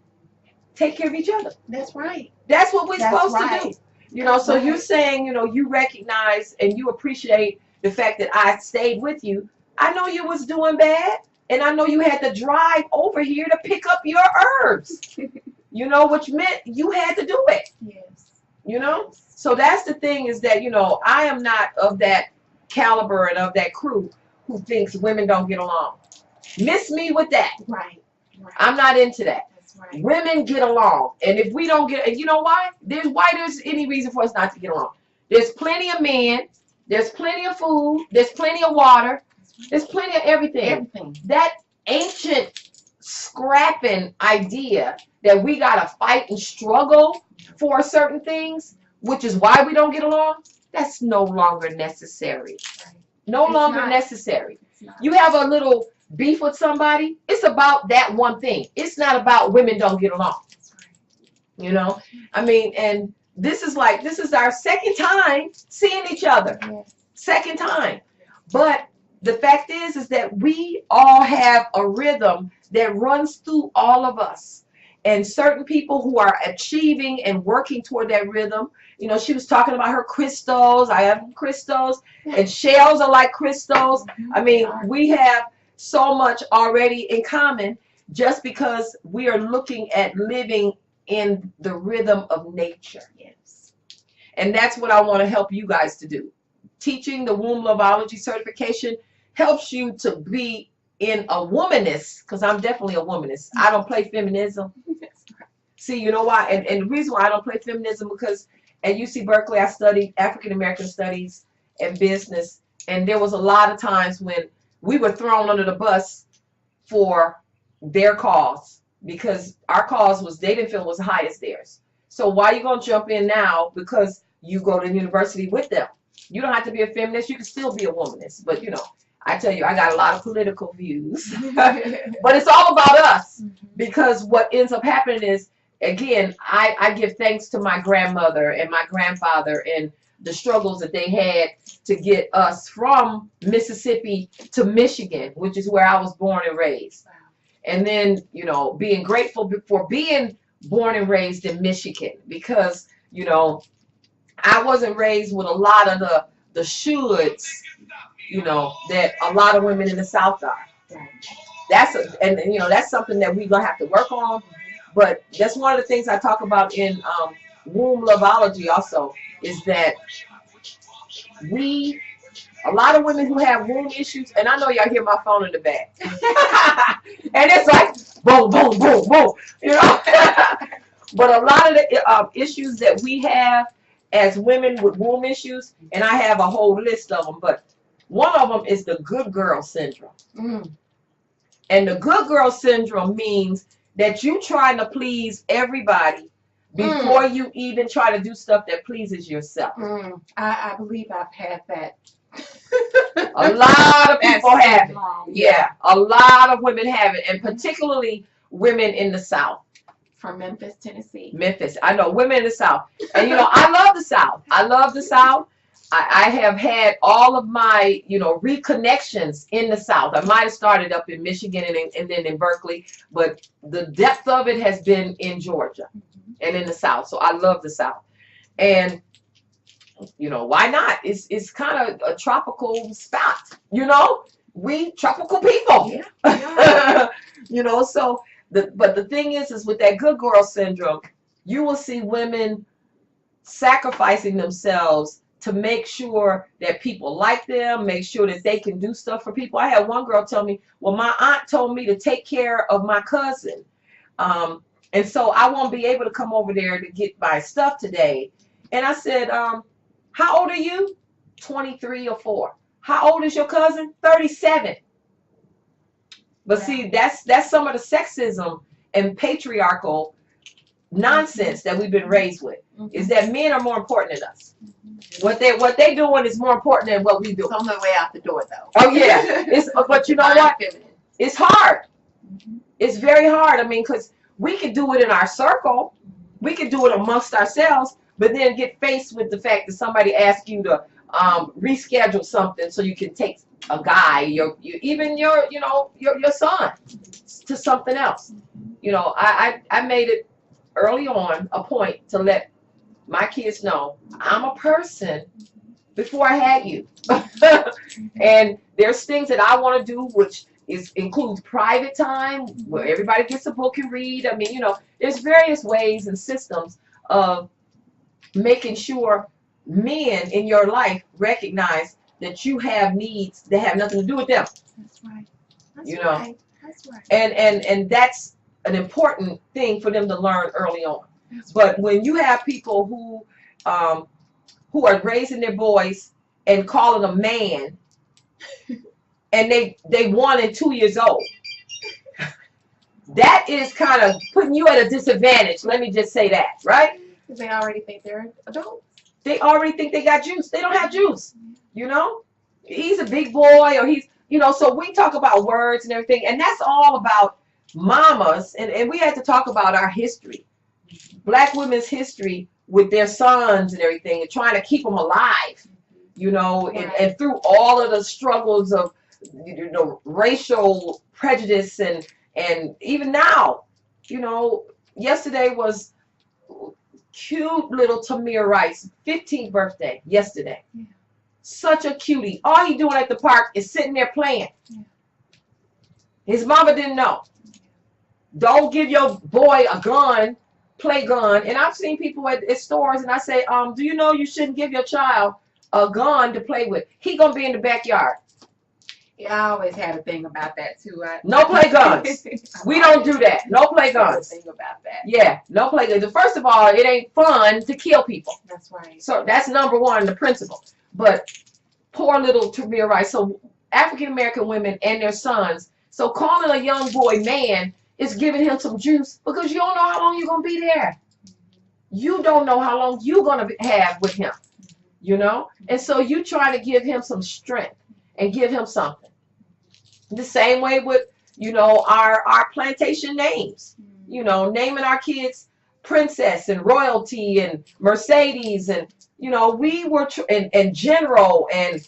take care of each other. That's right. That's what we're supposed to do. You know, so you're saying, you know, you recognize and you appreciate the fact that I stayed with you. I know you was doing bad, and I know you had to drive over here to pick up your herbs. You know, which meant you had to do it. Yes. You know? So that's the thing, is that, you know, I am not of that caliber and of that crew who thinks women don't get along. Miss me with that. Right. I'm not into that. That's right. Women get along. And if we don't get, and you know why? There's any reason for us not to get along. There's plenty of men There's plenty of food. There's plenty of water. There's plenty of everything. That ancient scrapping idea that we got to fight and struggle for certain things, which is why we don't get along, that's no longer necessary. No longer necessary. You have a little beef with somebody, it's about that one thing. It's not about women don't get along. You know? I mean, and this is our second time seeing each other. Second time. But the fact is that we all have a rhythm that runs through all of us. And certain people who are achieving and working toward that rhythm, you know, she was talking about her crystals. I have crystals, and shells are like crystals. I mean, we have so much already in common just because we are looking at living in the rhythm of nature. Yes. And that's what I want to help you guys to do. Teaching the WombLoveOlogy certification helps you to be in a womanist, because I'm definitely a womanist. I don't play feminism. See, you know why? And the reason why I don't play feminism, because at UC Berkeley, I studied African American studies and business, and there was a lot of times when we were thrown under the bus for their cause, because our cause was, they didn't feel was high as theirs. So why are you going to jump in now because you go to university with them? You don't have to be a feminist. You can still be a womanist. But, you know, I tell you, I got a lot of political views. But it's all about us, because what ends up happening is, again, I give thanks to my grandmother and my grandfather and the struggles that they had to get us from Mississippi to Michigan, which is where I was born and raised. And then, you know, being grateful for being born and raised in Michigan, because, you know, I wasn't raised with a lot of the shoulds, you know, that a lot of women in the South are. And you know, that's something that we're going to have to work on. But that's one of the things I talk about in WombLoveOlogy also, is that a lot of women who have womb issues, and I know y'all hear my phone in the back, and it's like boom, boom, boom, boom, you know. But a lot of the issues that we have as women with womb issues, and I have a whole list of them, but one of them is the good girl syndrome. And the good girl syndrome means that you trying to please everybody before you even try to do stuff that pleases yourself. I believe I've had that. A lot of people have it. Yeah, a lot of women have it, and particularly women in the South. From Memphis, Tennessee. Memphis. I know, women in the South. And, you know, I love the South. I love the South. I have had all of my, you know, reconnections in the South. I might have started up in Michigan and then in Berkeley, but the depth of it has been in Georgia and in the South. So I love the South. And, you know, why not? It's kind of a tropical spot, you know? We tropical people. Yeah. You know, so, but the thing is with that good girl syndrome, you will see women sacrificing themselves to make sure that people like them, make sure that they can do stuff for people. I had one girl tell me, well, my aunt told me to take care of my cousin. And so I won't be able to come over there to get my stuff today. And I said, how old are you? 23 or 4. How old is your cousin? 37. But see, that's some of the sexism and patriarchal nonsense that we've been raised with, is that men are more important than us. What they doing is more important than what we do. It's on their way out the door, though. Oh yeah, but you know what? It's hard. It's very hard. I mean, because we could do it in our circle, we could do it amongst ourselves, but then get faced with the fact that somebody asks you to reschedule something so you can take a guy, even your son, to something else. You know, I made it early on a point to let my kids know I'm a person before I had you. And there's things that I want to do, which includes private time where everybody gets a book and read. I mean, you know, there's various ways and systems of making sure men in your life recognize that you have needs that have nothing to do with them. That's right. That's right. That's right. And that's an important thing for them to learn early on. But when you have people who are raising their boys and calling a man, and they 1 and 2 years old. That is kind of putting you at a disadvantage. Let me just say that, right? Because they already think they're adults. They already think they got juice. They don't have juice. You know, he's a big boy, or he's, you know. So we talk about words and everything, and that's all about mamas. And we had to talk about our history, Black women's history with their sons and everything, and trying to keep them alive. You know, and through all of the struggles of, you know, racial prejudice, and even now, you know, yesterday was cute little Tamir Rice's 15th birthday yesterday. Yeah. Such a cutie. All he doing at the park is sitting there playing. Yeah. His mama didn't know. Don't give your boy a gun, play gun. And I've seen people at stores, and I say, do you know you shouldn't give your child a gun to play with? He gonna be in the backyard. Yeah, I always had a thing about that too. No play guns. We don't do that. No play guns. Thing about that. Yeah, no play guns. First of all, it ain't fun to kill people. That's right. So that's number one, the principle. But poor little Tamir Rice. So African American women and their sons. So calling a young boy man is giving him some juice, because you don't know how long you're gonna be there. You don't know how long you're gonna have with him. You know, and so you try to give him some strength and give him something. The same way with, you know, our plantation names, you know, naming our kids Princess and Royalty and Mercedes, and, you know, we were, and General and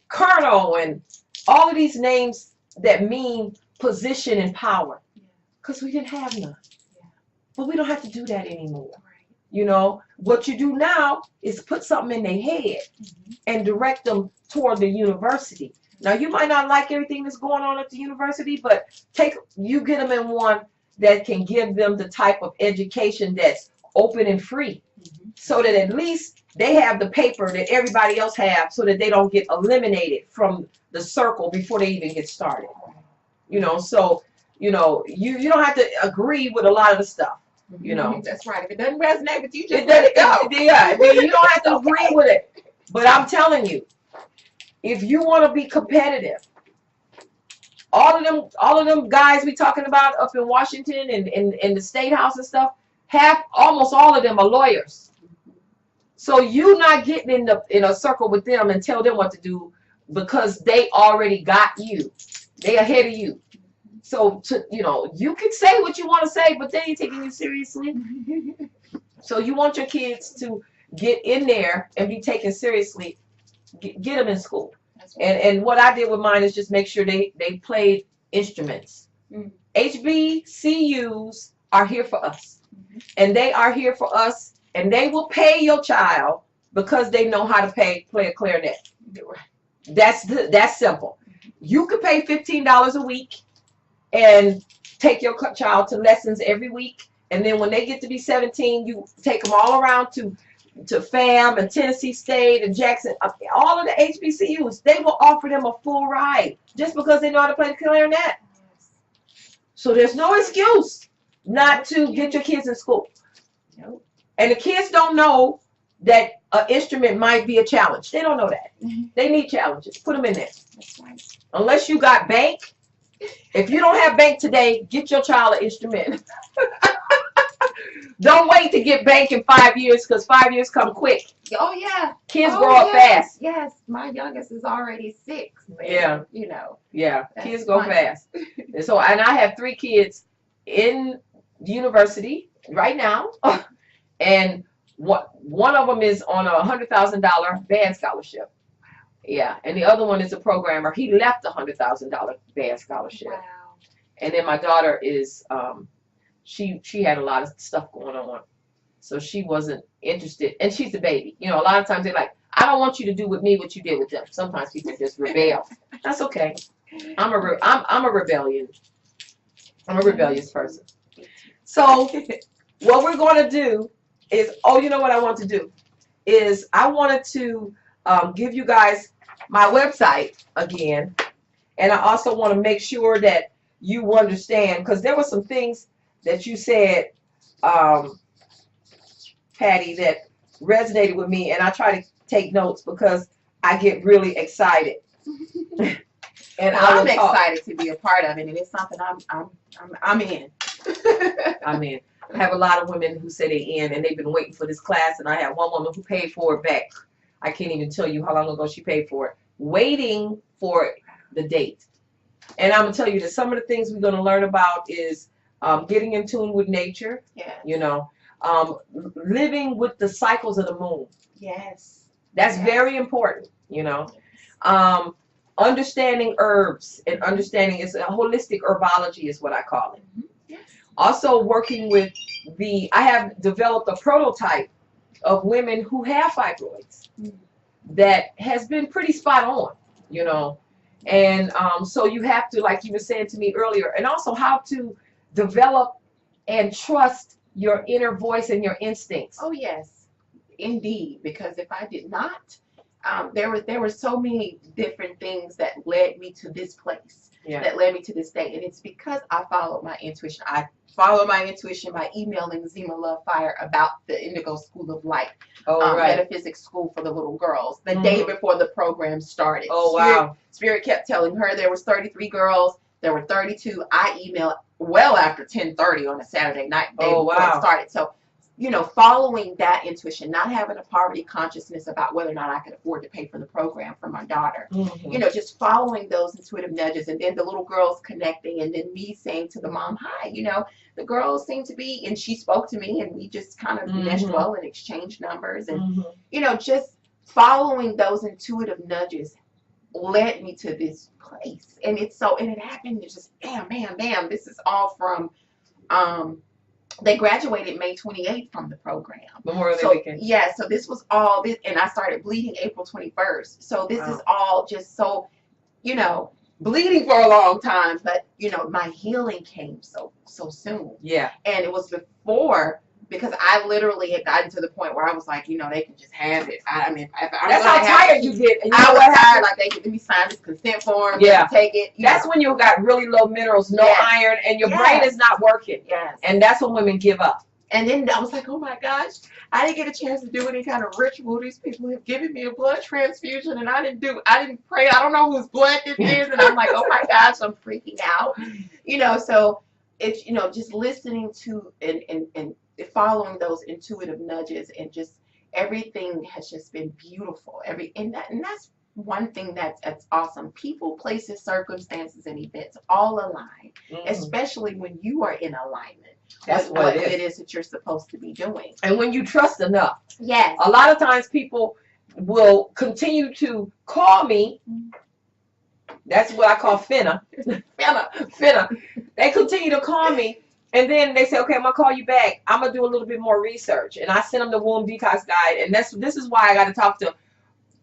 Colonel, and all of these names that mean position and power, because we didn't have none. But we don't have to do that anymore. You know, what you do now is put something in their head and direct them toward the university. Now, you might not like everything that's going on at the university, but you get them in one that can give them the type of education that's open and free, so that at least they have the paper that everybody else have, so that they don't get eliminated from the circle before they even get started. You know, so, you know, you don't have to agree with a lot of the stuff. You know, that's right. If it doesn't resonate with you, just let it go. Yeah, you don't have to agree with it. But I'm telling you, if you want to be competitive, all of them guys we talking about up in Washington and in the State House and stuff, almost all of them are lawyers. So you not getting in a circle with them and tell them what to do, because they already got you. They ahead of you. So, you know, you can say what you want to say, but they ain't taking you seriously. So you want your kids to get in there and be taken seriously. Get them in school. And what I did with mine is just make sure they played instruments. HBCUs are here for us. And they are here for us. And they will pay your child because they know how to play a clarinet. That's simple. You could pay $15 a week and take your child to lessons every week, and then when they get to be 17, you take them all around to FAM and Tennessee State and Jackson, all of the HBCUs. They will offer them a full ride just because they know how to play the clarinet. So there's no excuse not to get your kids in school. And the kids don't know that an instrument might be a challenge. They don't know that. They need challenges. Put them in there. That's right. Unless you got bank. If you don't have bank today, get your child an instrument. Don't wait to get bank in 5 years, because 5 years come quick. Oh, yeah. Kids grow up fast. Yes. My youngest is already 6. Yeah. You know. Yeah. Kids go fast. And so, and I have 3 kids in the university right now. And one of them is on a $100,000 band scholarship. Yeah, and the other one is a programmer. He left a $100,000 band scholarship. Wow. And then my daughter is, she had a lot of stuff going on, so she wasn't interested. And she's a baby. You know, a lot of times they're like, I don't want you to do with me what you did with them. Sometimes people just rebel. That's okay. I'm a rebellious person. So what we're going to do is, you know what I want to do is I wanted to give you guys my website again, and I also want to make sure that you understand, because there were some things that you said, Patty, that resonated with me, and I try to take notes because I get really excited. And well, I'm excited to be a part of it, and it's something I'm in. I'm in. I have a lot of women who say they're in, and they've been waiting for this class, and I have one woman who paid for it back. I can't even tell you how long ago she paid for it, waiting for the date. And I'm gonna tell you that some of the things we're gonna learn about is getting in tune with nature. Yeah. You know, living with the cycles of the moon. Yes. That's very important. You know, understanding herbs and understanding it's a holistic herbology is what I call it. Yes. Also working with I have developed a prototype of women who have fibroids that has been pretty spot on, you know. And so you have to, like you were saying to me earlier, and also how to develop and trust your inner voice and your instincts. Oh yes, indeed. Because if I did not, there were so many different things that led me to this place, that led me to this day, and it's because I followed my intuition. I followed my intuition by emailing Zima Love Fire about the Indigo School of Light, metaphysics school for the little girls, the day before the program started. Spirit kept telling her there was 33 girls. There were 32. I emailed well after 10:30 on a Saturday night, day before it started. So, you know, following that intuition, not having a poverty consciousness about whether or not I could afford to pay for the program for my daughter. You know, just following those intuitive nudges, and then the little girls connecting, and then me saying to the mom, hi, you know, the girls seem to be, and she spoke to me, and we just kind of meshed well and exchanged numbers. And, you know, just following those intuitive nudges led me to this place. And it's so, and it happened, it's just bam, bam, bam. This is all from, they graduated May 28th from the program. Memorial Day weekend. Yeah, so this was all this, and I started bleeding April 21st. So this is all just so, you know, bleeding for a long time, but you know, my healing came so soon. Yeah. And it was before, because I literally had gotten to the point where I was like, you know, they can just have it. I mean, that's how tired you get. And I was tired. Like, they could let me sign this consent form. Yeah. Take it. That's when you got really low minerals, no iron, and your brain is not working. Yes. And that's when women give up. And then I was like, oh my gosh, I didn't get a chance to do any kind of ritual. These people have given me a blood transfusion, and I didn't pray. I don't know whose blood this is. And I'm like, oh my gosh, I'm freaking out. You know, so it's, you know, just listening to and following those intuitive nudges, and just everything has just been beautiful. And that's one thing that's awesome. People, places, circumstances, and events all align, especially when you are in alignment. That's what it is that you're supposed to be doing. And when you trust enough. Yes. A lot of times people will continue to call me. That's what I call finna. Finna. They continue to call me, and then they say, okay, I'm going to call you back. I'm going to do a little bit more research. And I send them the womb detox guide. And this is why I got to talk to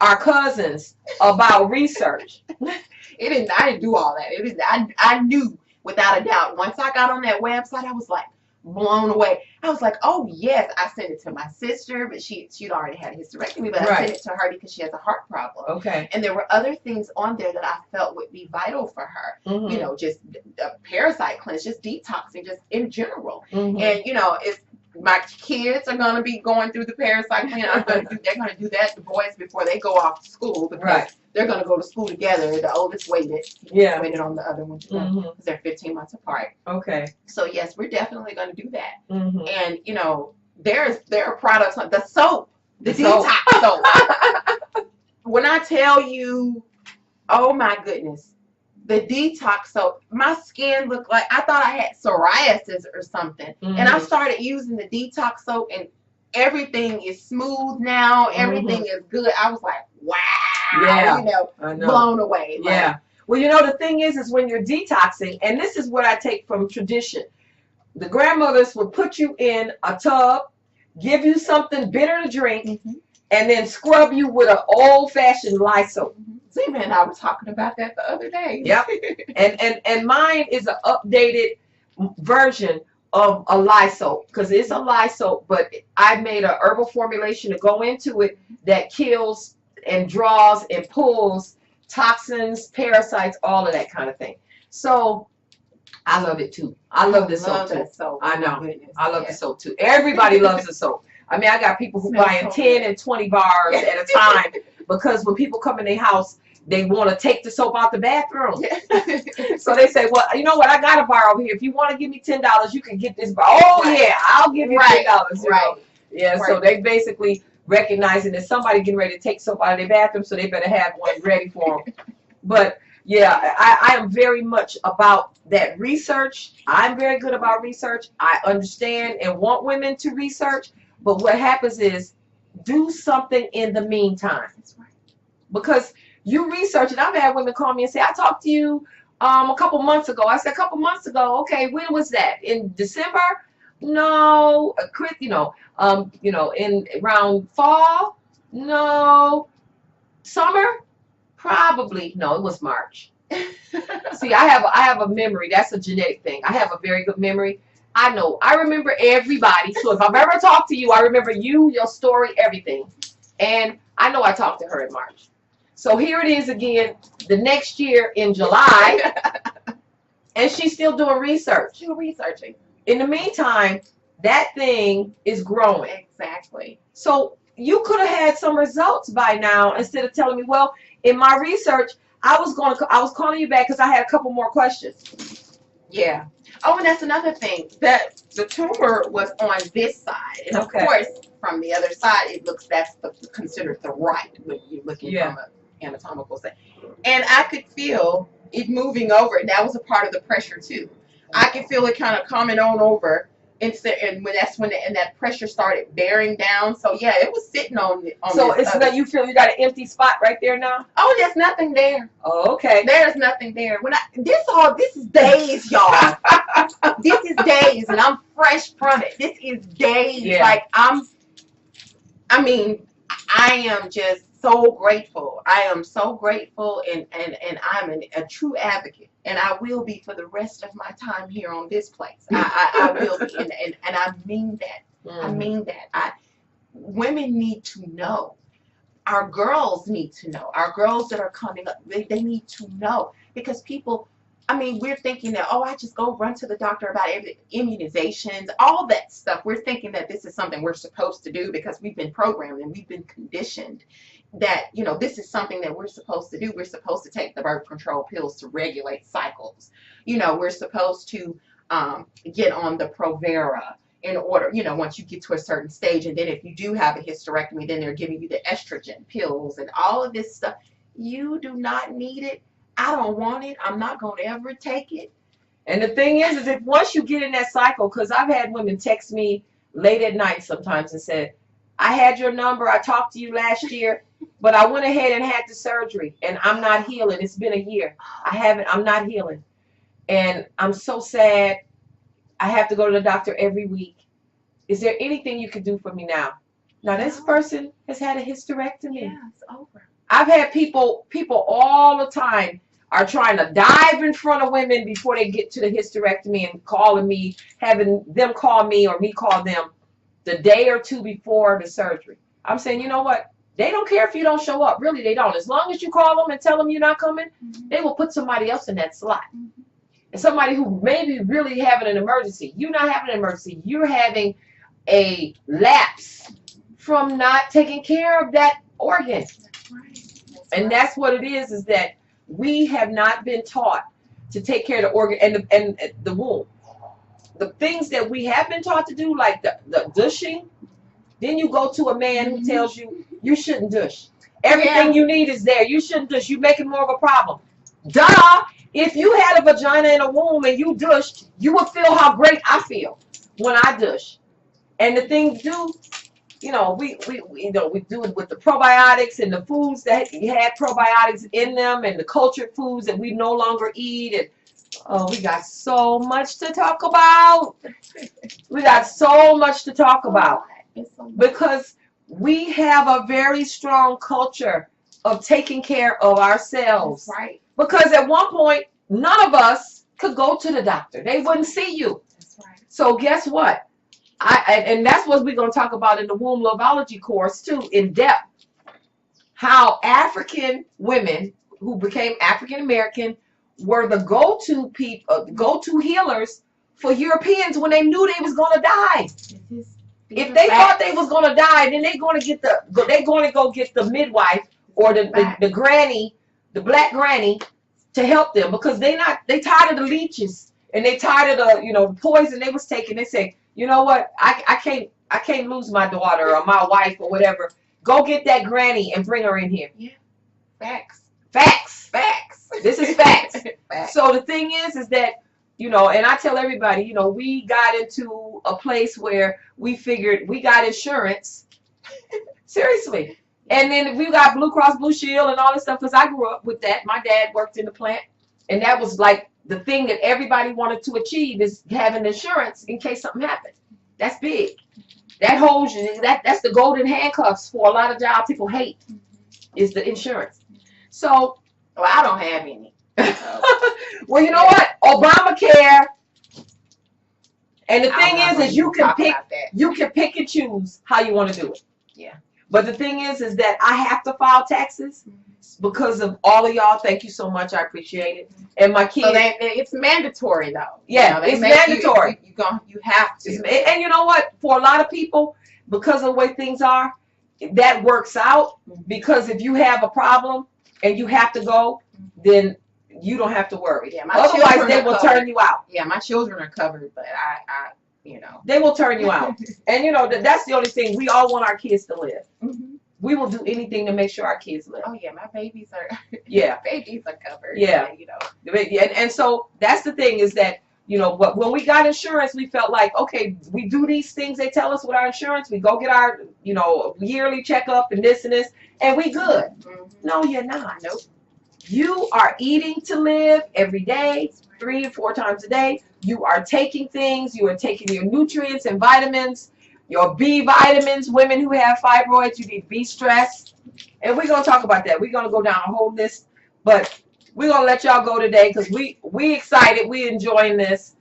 our cousins about research. I didn't do all that. I knew without a doubt. Once I got on that website, I was like blown away. I was like, oh yes. I sent it to my sister, but she'd already had a hysterectomy, but I sent it to her because she has a heart problem. Okay. And there were other things on there that I felt would be vital for her. You know, just a parasite cleanse, just detoxing, just in general. And you know, if my kids are going to be going through the parasite cleanse, they're going to do that, the boys, before they go off to school, because they're going to go to school together. The oldest waited on the other one because they're 15 months apart. Okay. So yes, we're definitely going to do that. And you know, there are products like the soap, the detox soap. When I tell you, oh my goodness, the detox soap, my skin looked like I thought I had psoriasis or something. And I started using the detox soap, and everything is smooth now. Everything is good. I was like, wow. Yeah, you know, blown away. Yeah. Well, you know, the thing is when you're detoxing, and this is what I take from tradition. The grandmothers would put you in a tub, give you something bitter to drink, and then scrub you with an old-fashioned Lysol. Zima and I were talking about that the other day. Yep. and mine is an updated version of a Lysol, because it's a Lysol, but I made a herbal formulation to go into it that kills and draws and pulls toxins, parasites, all of that kind of thing. So I love it too. I love the soap too. I know. I love the soap too. Everybody loves the soap. I mean, I got people who buying 10 and 20 bars at a time. because when people come in their house, they want to take the soap out the bathroom. So they say, well, you know what? I got a bar over here. If you want to give me $10, you can get this bar. Oh, right. Yeah, I'll give you $10. Right. Yeah, right. So they basically recognizing that somebody getting ready to take soap out of their bathroom, so they better have one ready for them. But, yeah, I am very much about that research. I'm very good about research. I understand and want women to research. But what happens is do something in the meantime. That's right. Because you research it. I've had women call me and say, I talked to you a couple months ago. I said, a couple months ago. Okay, when was that? In December? No. In around fall? No. Summer? Probably. No, it was March. See, I have a memory. That's a genetic thing. I have a very good memory. I know. I remember everybody. So if I've ever talked to you, I remember you, your story, everything. And I know I talked to her in March. So here it is again, the next year in July, and she's still doing research. Still researching. In the meantime, that thing is growing. Exactly. So you could have had some results by now instead of telling me, well, in my research, I was calling you back because I had a couple more questions. Yeah. Oh, and that's another thing. That the tumor was on this side, and of course, from the other side, that's considered the right when you're looking from an anatomical side. And I could feel it moving over, and that was a part of the pressure too. I could feel it kind of coming on over, and when that pressure started bearing down. So yeah, it was sitting on. So it's that you feel you got an empty spot right there now. Oh, there's nothing there. Oh, okay. There's nothing there. This is days, y'all. This is days, and I'm fresh from it. This is days. Yeah. Like I am just so grateful. I am so grateful, and I'm a true advocate, and I will be for the rest of my time here on this place. I will be, and I mean that. Mm. I mean that. Women need to know. Our girls need to know. Our girls that are coming up, they need to know, because people. We're thinking that, I just go run to the doctor about immunizations, all that stuff. We're thinking that this is something we're supposed to do because we've been programmed and we've been conditioned that, this is something that we're supposed to do. We're supposed to take the birth control pills to regulate cycles. We're supposed to get on the Provera in order, once you get to a certain stage. And then if you do have a hysterectomy, then they're giving you the estrogen pills and all of this stuff. You do not need it. I don't want it. I'm not going to ever take it. And the thing is if once you get in that cycle, because I've had women text me late at night sometimes and said, I had your number. I talked to you last year, but I went ahead and had the surgery, and I'm not healing. It's been a year. I'm not healing. And I'm so sad. I have to go to the doctor every week. Is there anything you could do for me now? Now, this person has had a hysterectomy. Yeah, it's over. I've had people all the time are trying to dive in front of women before they get to the hysterectomy and calling me, having them call me or me call them the day or two before the surgery. I'm saying, you know what? They don't care if you don't show up. Really, they don't. As long as you call them and tell them you're not coming, they will put somebody else in that slot. And somebody who may be really having an emergency. You're not having an emergency. You're having a lapse from not taking care of that organ. And that's what it is that we have not been taught to take care of the organ and the womb. The things that we have been taught to do, like the douching, then you go to a man who tells you you shouldn't douche. Everything you need is there. You shouldn't douche. You're making more of a problem. Duh! If you had a vagina and a womb and you douched, you would feel how great I feel when I douche. And the thing we do it with the probiotics and the foods that had probiotics in them and the cultured foods that we no longer eat. And we got so much to talk about. We got so much to talk about because we have a very strong culture of taking care of ourselves. That's right. Because at one point, none of us could go to the doctor. They wouldn't see you. That's right. So guess what? And that's what we're going to talk about in the WombLoveOlogy course too, in depth. How African women who became African American were the go-to healers for Europeans when they knew they was going to die. If they thought they was going to die, then they're going to go get the midwife or the granny, the black granny, to help them, because they tired of the leeches and they tired of the, you know, the poison they was taking. They say, you know what, I can't lose my daughter or my wife or whatever. Go get that granny and bring her in here. Yeah. Facts. Facts. Facts. This is facts. Facts. So the thing is that, you know, and I tell everybody, you know, we got into a place where we figured we got insurance. Seriously. And then we got Blue Cross Blue Shield and all this stuff, because I grew up with that. My dad worked in the plant, and that was like the thing that everybody wanted to achieve, is having insurance in case something happened. That's big. That holds you. That's the golden handcuffs for a lot of job people hate, is the insurance. So, well, I don't have any. well, you know what? Obamacare. And the thing is you can pick and choose how you want to do it. Yeah. But the thing is that I have to file taxes because of all of y'all. Thank you so much. I appreciate it. And my kids. So it's mandatory, though. Yeah, it's mandatory. You have to. And you know what? For a lot of people, because of the way things are, that works out. Because if you have a problem and you have to go, then you don't have to worry. Yeah, otherwise, they will turn you out. Yeah, my children are covered, but I you know. They will turn you out. And, you know, that's the only thing. We all want our kids to live. Mm-hmm. We will do anything to make sure our kids live. Oh, yeah, my babies are babies are covered. Yeah. You know. And so that's the thing, is that, you know, but when we got insurance, we felt like, okay, we do these things they tell us with our insurance. We go get our, you know, yearly checkup and this, and we good. Mm-hmm. No, you're not. Nope. You are eating to live every day, 3 or 4 times a day. You are taking things. You are taking your nutrients and vitamins, your B vitamins. Women who have fibroids, you need B stress. And we're going to talk about that. We're going to go down a whole list. But we're going to let y'all go today, because we excited. We enjoying this.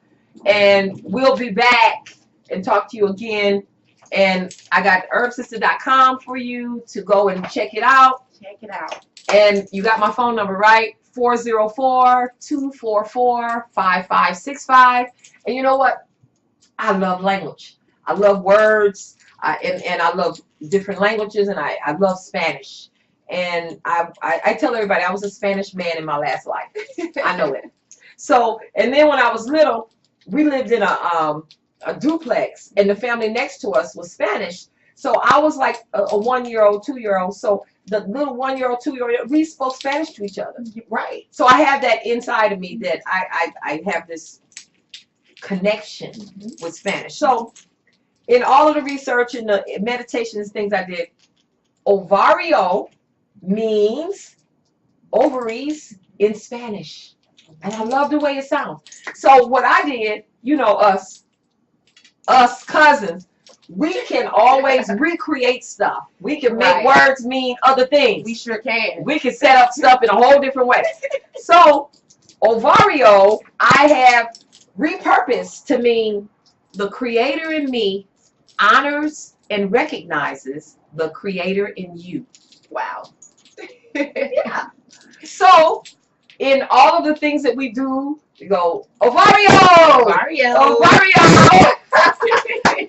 And we'll be back and talk to you again. And I got HerbSistah.com for you to go and check it out. Check it out. And you got my phone number, right? 404-244-5565. And you know what? I love language. I love words. And I love different languages. And I love Spanish. And I tell everybody I was a Spanish man in my last life. I know it. So, and then when I was little, we lived in a duplex. And the family next to us was Spanish. So I was like a 1-year-old, 2-year-old. So the little 1-year-old, 2-year-old, we spoke Spanish to each other. Right. So I have that inside of me, that I have this connection with Spanish. So in all of the research and the meditations, things I did, ovario means ovaries in Spanish. And I love the way it sounds. So what I did, you know, us cousins, we can always recreate stuff. We can make words mean other things. We sure can. We can set up stuff in a whole different way. So, ovario, I have repurposed to mean the creator in me honors and recognizes the creator in you. Wow. Yeah. So, in all of the things that we do, we go, ovario! Ovario! Ovario!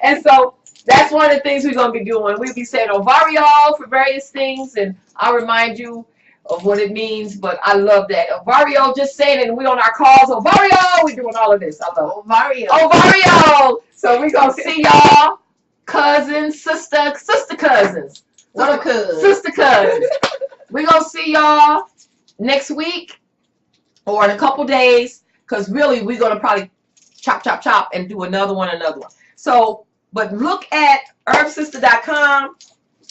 And so, that's one of the things we're going to be doing. We'll be saying ovario for various things, and I'll remind you of what it means, but I love that. Ovario, just saying it, and we on our calls, ovario, we're doing all of this. I love it. Ovario. Ovario! So we're going to see y'all, cousins, sister cousins. Sister cousins. We're going to see y'all next week or in a couple days, because really we're going to probably chop, and do another one. So, but look at HerbSistah.com,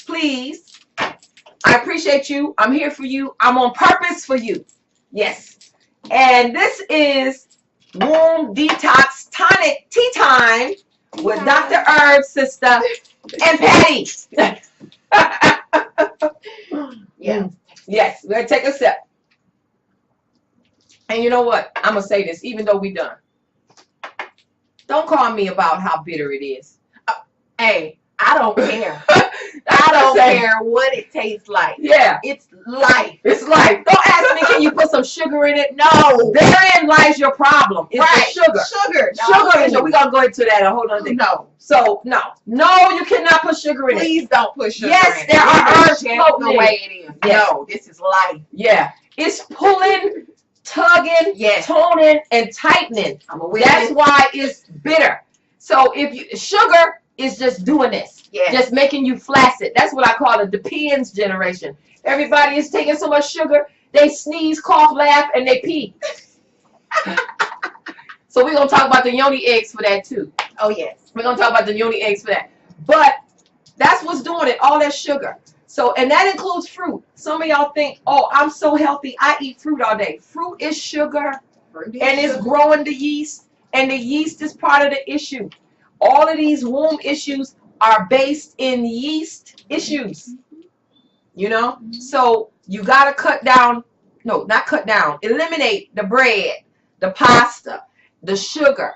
please. I appreciate you. I'm here for you. I'm on purpose for you. Yes. And this is Womb Detox Tonic Tea Time with Dr. Herbsistah and Patty. Yeah. Yes. We're going to take a sip. And you know what? I'm going to say this, even though we're done. Don't call me about how bitter it is. Hey, I don't care. I don't care what it tastes like. Yeah. It's life. It's life. Don't ask me, can you put some sugar in it? No. Therein lies your problem. It's right. the sugar. Sugar. Sugar. We're going to go into that a whole other thing. No. So, no, you cannot put sugar in it. Please don't put sugar in it. Yes, there are herbs floating the way it is. Yes. No, this is life. Yeah. It's pulling, tugging, toning, and tightening. That's why it's bitter. So sugar is just doing this. Yes. Just making you flaccid. That's what I call it, the PN's generation. Everybody is taking so much sugar, they sneeze, cough, laugh, and they pee. So we're going to talk about the yoni eggs for that too. Oh, yes. We're going to talk about the yoni eggs for that. But that's what's doing it, all that sugar. So, and that includes fruit. Some of y'all think, oh, I'm so healthy, I eat fruit all day. Fruit is sugar, it's growing the yeast, and the yeast is part of the issue. All of these womb issues are based in yeast issues. You know? So you got to cut down, no, not cut down, eliminate the bread, the pasta, the sugar.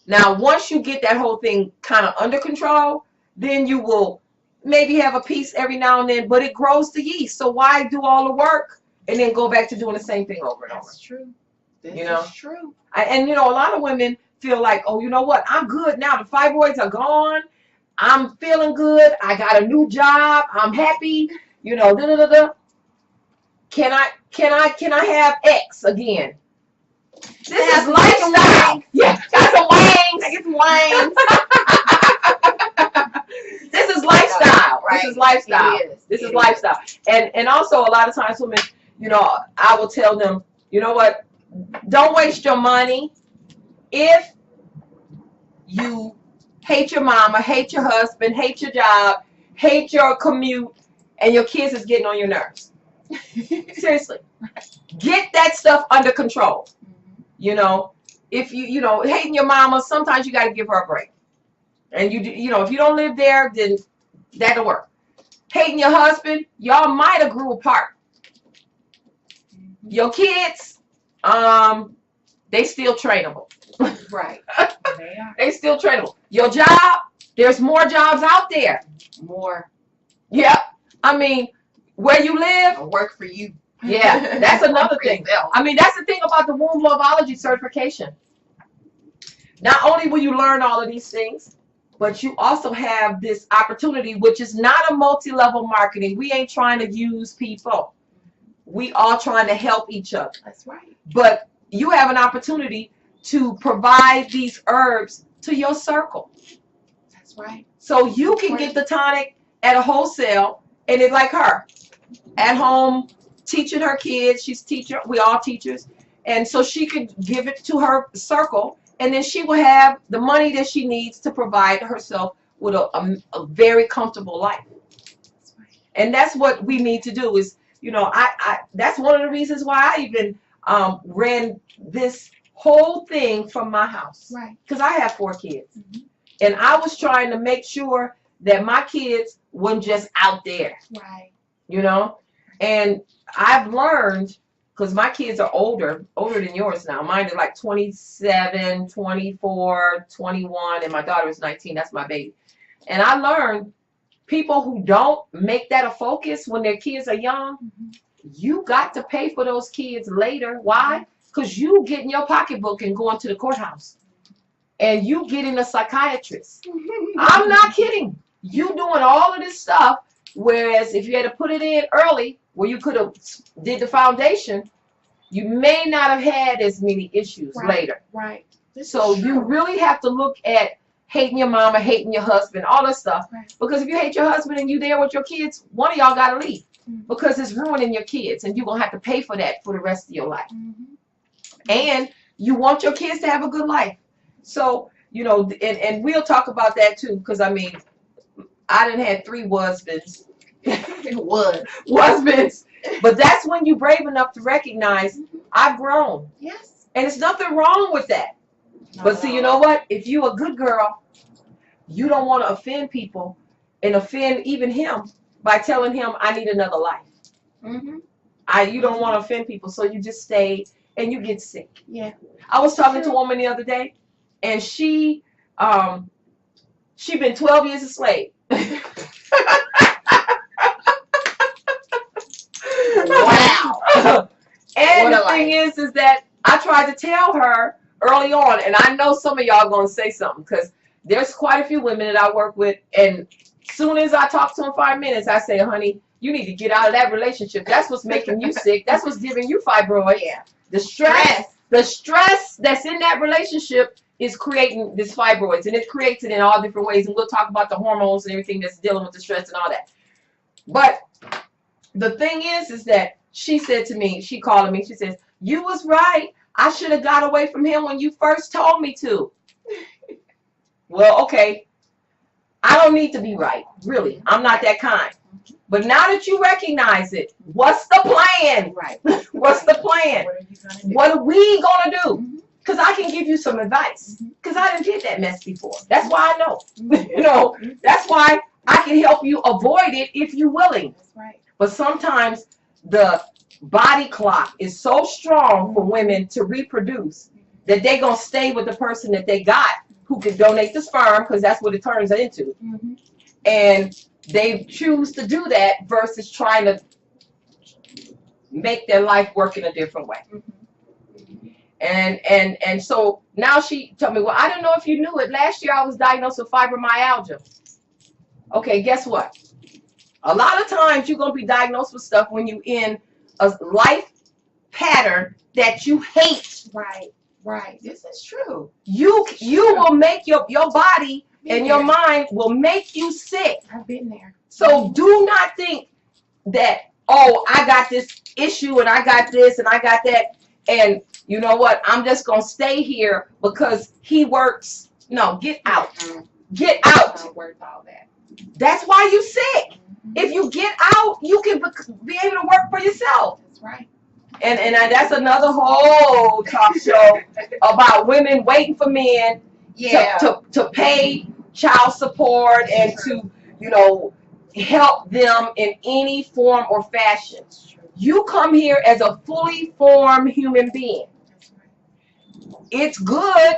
Now, once you get that whole thing kind of under control, then you will maybe have a piece every now and then, but it grows the yeast. So why do all the work and then go back to doing the same thing over and over? That's true. This is true. And, you know, a lot of women feel like, oh, you know what? I'm good now. The fibroids are gone. I'm feeling good. I got a new job. I'm happy. You know, Can I have X again? This is lifestyle. Yeah, got some wings. Get some wings. This is lifestyle. Right. This is lifestyle. This is lifestyle. And also a lot of times women, you know, I will tell them, you know what? Don't waste your money. If you hate your mama, hate your husband, hate your job, hate your commute, and your kids is getting on your nerves. Seriously. Get that stuff under control. You know, if you know, hating your mama, sometimes you got to give her a break. And you know, if you don't live there, then that'll work. Hating your husband, y'all might have grew apart. Your kids, they still trainable. Right. They still trainable. Your job, there's more jobs out there. More. Yeah. I mean, where you live, I'll work for you. Yeah, that's another thing. I mean, that's the thing about the WombLoveOlogy certification. Not only will you learn all of these things, but you also have this opportunity, which is not a multi-level marketing. We ain't trying to use people. We are trying to help each other. That's right. But you have an opportunity to provide these herbs to your circle. That's right. So you can get the tonic at a wholesale, and it's like her at home teaching her kids. She's teacher. We all teachers, and so she could give it to her circle, and then she will have the money that she needs to provide herself with a very comfortable life. That's right. And that's what we need to do. Is, you know, I that's one of the reasons why I even ran this whole thing from my house. Right. Because I have 4 kids, and I was trying to make sure that my kids weren't just out there. Right. You know, and I've learned, because my kids are older than yours now. Mine are like 27, 24, 21, and my daughter is 19. That's my baby. And I learned people who don't make that a focus when their kids are young, you got to pay for those kids later. Why? Because you get in your pocketbook and going to the courthouse. And you getting a psychiatrist. I'm not kidding. You doing all of this stuff. Whereas if you had to put it in early, where you could have did the foundation, you may not have had as many issues later. Right. So you really have to look at hating your mama, hating your husband, all this stuff. Right. Because if you hate your husband and you there with your kids, one of y'all got to leave. Because it's ruining your kids, and you're going to have to pay for that for the rest of your life. And you want your kids to have a good life. So, you know, and we'll talk about that too, because I mean, I done had 3 husbands. Husbands. But that's when you're brave enough to recognize, I've grown. Yes. And there's nothing wrong with that. But see, you know what? If you're a good girl, you don't want to offend people and offend even him by telling him, I need another life. You don't want to offend people, so you just stay and you get sick. Yeah. I was talking to a woman the other day, and she been 12 years a slave. Wow. And the thing is that I tried to tell her early on, and I know some of y'all going to say something, because there's quite a few women that I work with, and soon as I talk to them 5 minutes, I say, honey, you need to get out of that relationship. That's what's making you sick. That's what's giving you fibroid. Yeah. The stress that's in that relationship is creating this fibroids, and it creates it in all different ways, and we'll talk about the hormones and everything that's dealing with the stress and all that. But the thing is that she said to me, she called me, she says, you was right. I should have got away from him when you first told me to. Well, okay. I don't need to be right, really. I'm not that kind. But now that you recognize it, what's the plan? Right. What's the plan? What are we going to do? Because I can give you some advice. Because I didn't get that mess before. That's why I know. You know, that's why I can help you avoid it if you're willing. That's right. But sometimes the body clock is so strong for women to reproduce that they're going to stay with the person that they got who can donate the sperm, because that's what it turns into. And they choose to do that versus trying to make their life work in a different way. And so now she told me, well, I don't know if you knew it. Last year I was diagnosed with fibromyalgia. Okay, guess what? A lot of times you're going to be diagnosed with stuff when you're in a life pattern that you hate. Right, right. This is true. You will make your body and your mind will make you sick. I've been there. So do not think that, oh, I got this issue and I got this and I got that, and you know what, I'm just going to stay here because he works. No, get out. Get out. Don't work all that. That's why you're sick. If you get out, you can be able to work for yourself. That's right. And that's another whole talk show about women waiting for men to pay child support and to, you know, help them in any form or fashion. You come here as a fully formed human being. It's good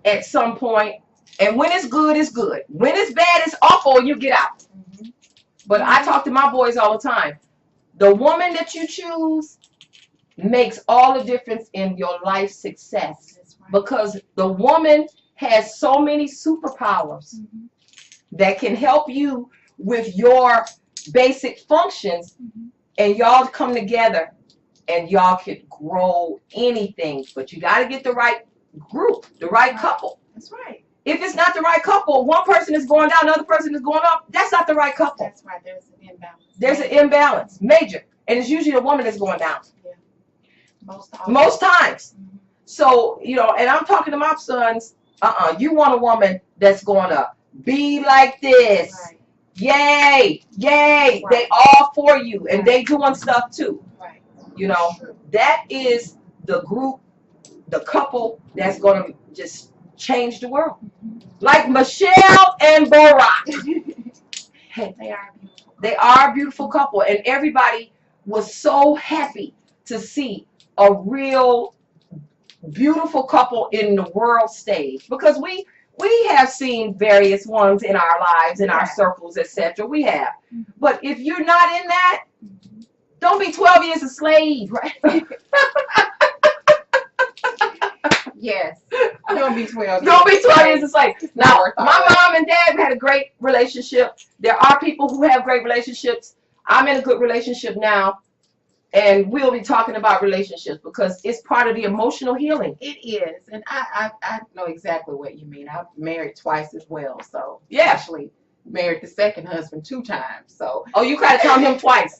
at some point, and when it's good, it's good. When it's bad, it's awful, you get out. But I talk to my boys all the time. The woman that you choose makes all the difference in your life success, because the woman has so many superpowers that can help you with your basic functions, and y'all come together and y'all can grow anything. But you got to get the right group, the right couple. That's right. If it's not the right couple, one person is going down, another person is going up, that's not the right couple. That's right. There's an imbalance. There's an imbalance, major. And it's usually the woman that's going down. Yeah. Most times. So, you know, and I'm talking to my sons, you want a woman that's going up. Be like this. Right. Yay, yay. Right. They all for you, and they doing stuff too. Right. You know, that is the group, the couple that's going to just change the world. Like Michelle and Barack. They are a beautiful couple, and everybody was so happy to see a real beautiful couple in the world stage, because we have seen various ones in our lives, in our circles, etc. We have. But if you're not in that, don't be 12 years a slave, right? Yes. Don't be 12 years. Don't be 12 years a slave. Now, my mom and dad had a great relationship. There are people who have great relationships. I'm in a good relationship now. And we'll be talking about relationships because it's part of the emotional healing. It is. And I know exactly what you mean. I've married twice as well. So, yeah. Actually, married the second husband 2 times. So, oh, you got to count him twice.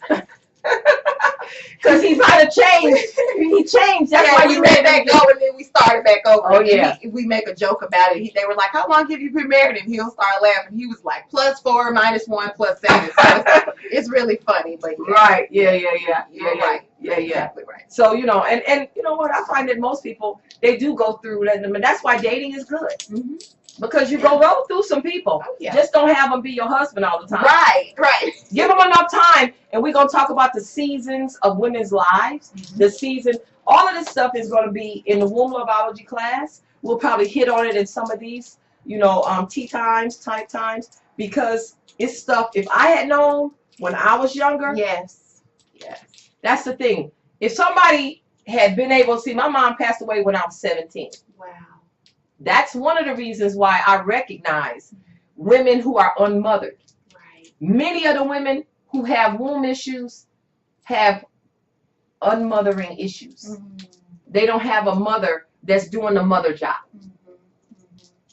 Because he might have changed. He changed. That's why you let that go, and then we started back over. Oh, yeah. We make a joke about it. They were like, how long have you been married? And he'll start laughing. He was like, +4, -1, +7. So it's really funny. But yeah. Right. Yeah. Right. Yeah. Exactly right. So, you know, and you know what? I find that most people, they do go through that. And that's why dating is good. Because you go through some people. Oh, yeah. Just don't have them be your husband all the time. Right. Give them enough time, and we're going to talk about the seasons of women's lives. The season, all of this stuff is going to be in the WombLoveOlogy class. We'll probably hit on it in some of these, you know, tea times, tonic times. because it's stuff. If I had known when I was younger, yes, that's the thing. If somebody had been able to see, my mom passed away when I was 17. Wow. That's one of the reasons why I recognize women who are unmothered. Right. Many of the women who have womb issues have unmothering issues. Mm-hmm. They don't have a mother that's doing the mother job. Mm-hmm.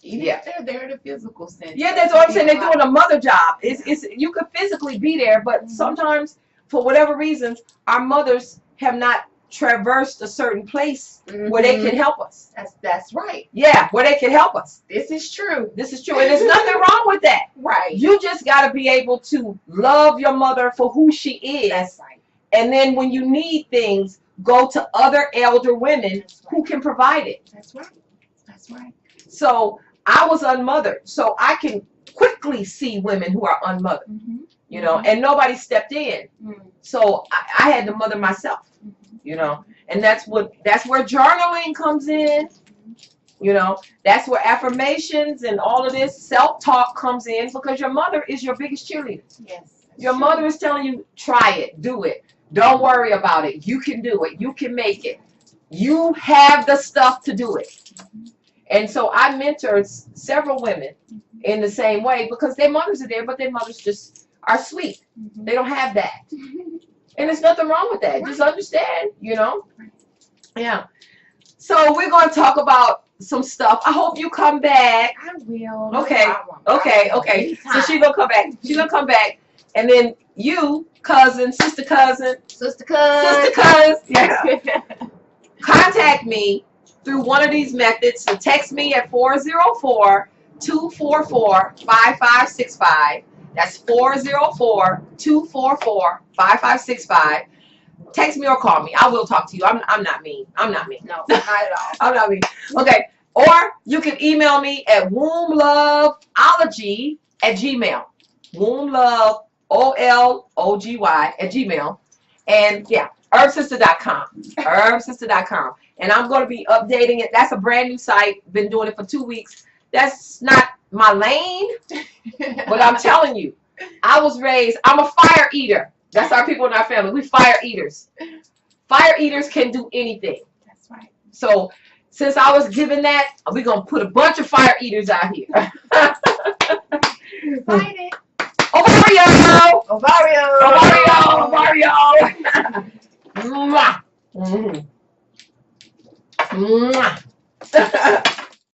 Even if they're there in a physical sense. Yeah, that's what I'm saying. They're doing a mother job. It's you could physically be there, but sometimes for whatever reasons, our mothers have not traversed a certain place where they can help us. That's right. Yeah, where they can help us. This is true. This is true, and there's nothing wrong with that. Right. You just got to be able to love your mother for who she is. That's right. And then when you need things, go to other elder women who can provide it. That's right. That's right. So I was unmothered, so I can quickly see women who are unmothered, you know, and nobody stepped in. So I had to mother myself, you know, and that's where journaling comes in, you know, that's where affirmations and all of this self-talk comes in, because your mother is your biggest cheerleader. Yes. Your mother is telling you, try it, do it. Don't worry about it. You can do it. You can make it. You have the stuff to do it. And so I mentored several women in the same way, because their mothers are there, but their mothers just are sweet. They don't have that. And there's nothing wrong with that. Just understand, you know? Yeah. So we're going to talk about some stuff. I hope you come back. I will. Okay. Okay. So she's going to come back. She's going to come back. And then you, sister cousin. Yeah. Contact me through one of these methods. So text me at 404-244-5565. That's 404-244-5565. Text me or call me. I will talk to you. I'm not mean. I'm not mean. No, not at all. I'm not mean. Okay. Or you can email me at WombLoveOlogy at Gmail. WombLoveOlogy at Gmail. And yeah, HerbSistah.com. HerbSistah.com. And I'm going to be updating it. That's a brand new site. Been doing it for 2 weeks. That's not my lane, but I'm telling you, I was raised, I'm a fire eater. That's our people in our family. We fire eaters. Fire eaters can do anything. That's right. So since I was given that, we're going to put a bunch of fire eaters out here. Fight it. Ovario! Ovario! Mwah! Mwah!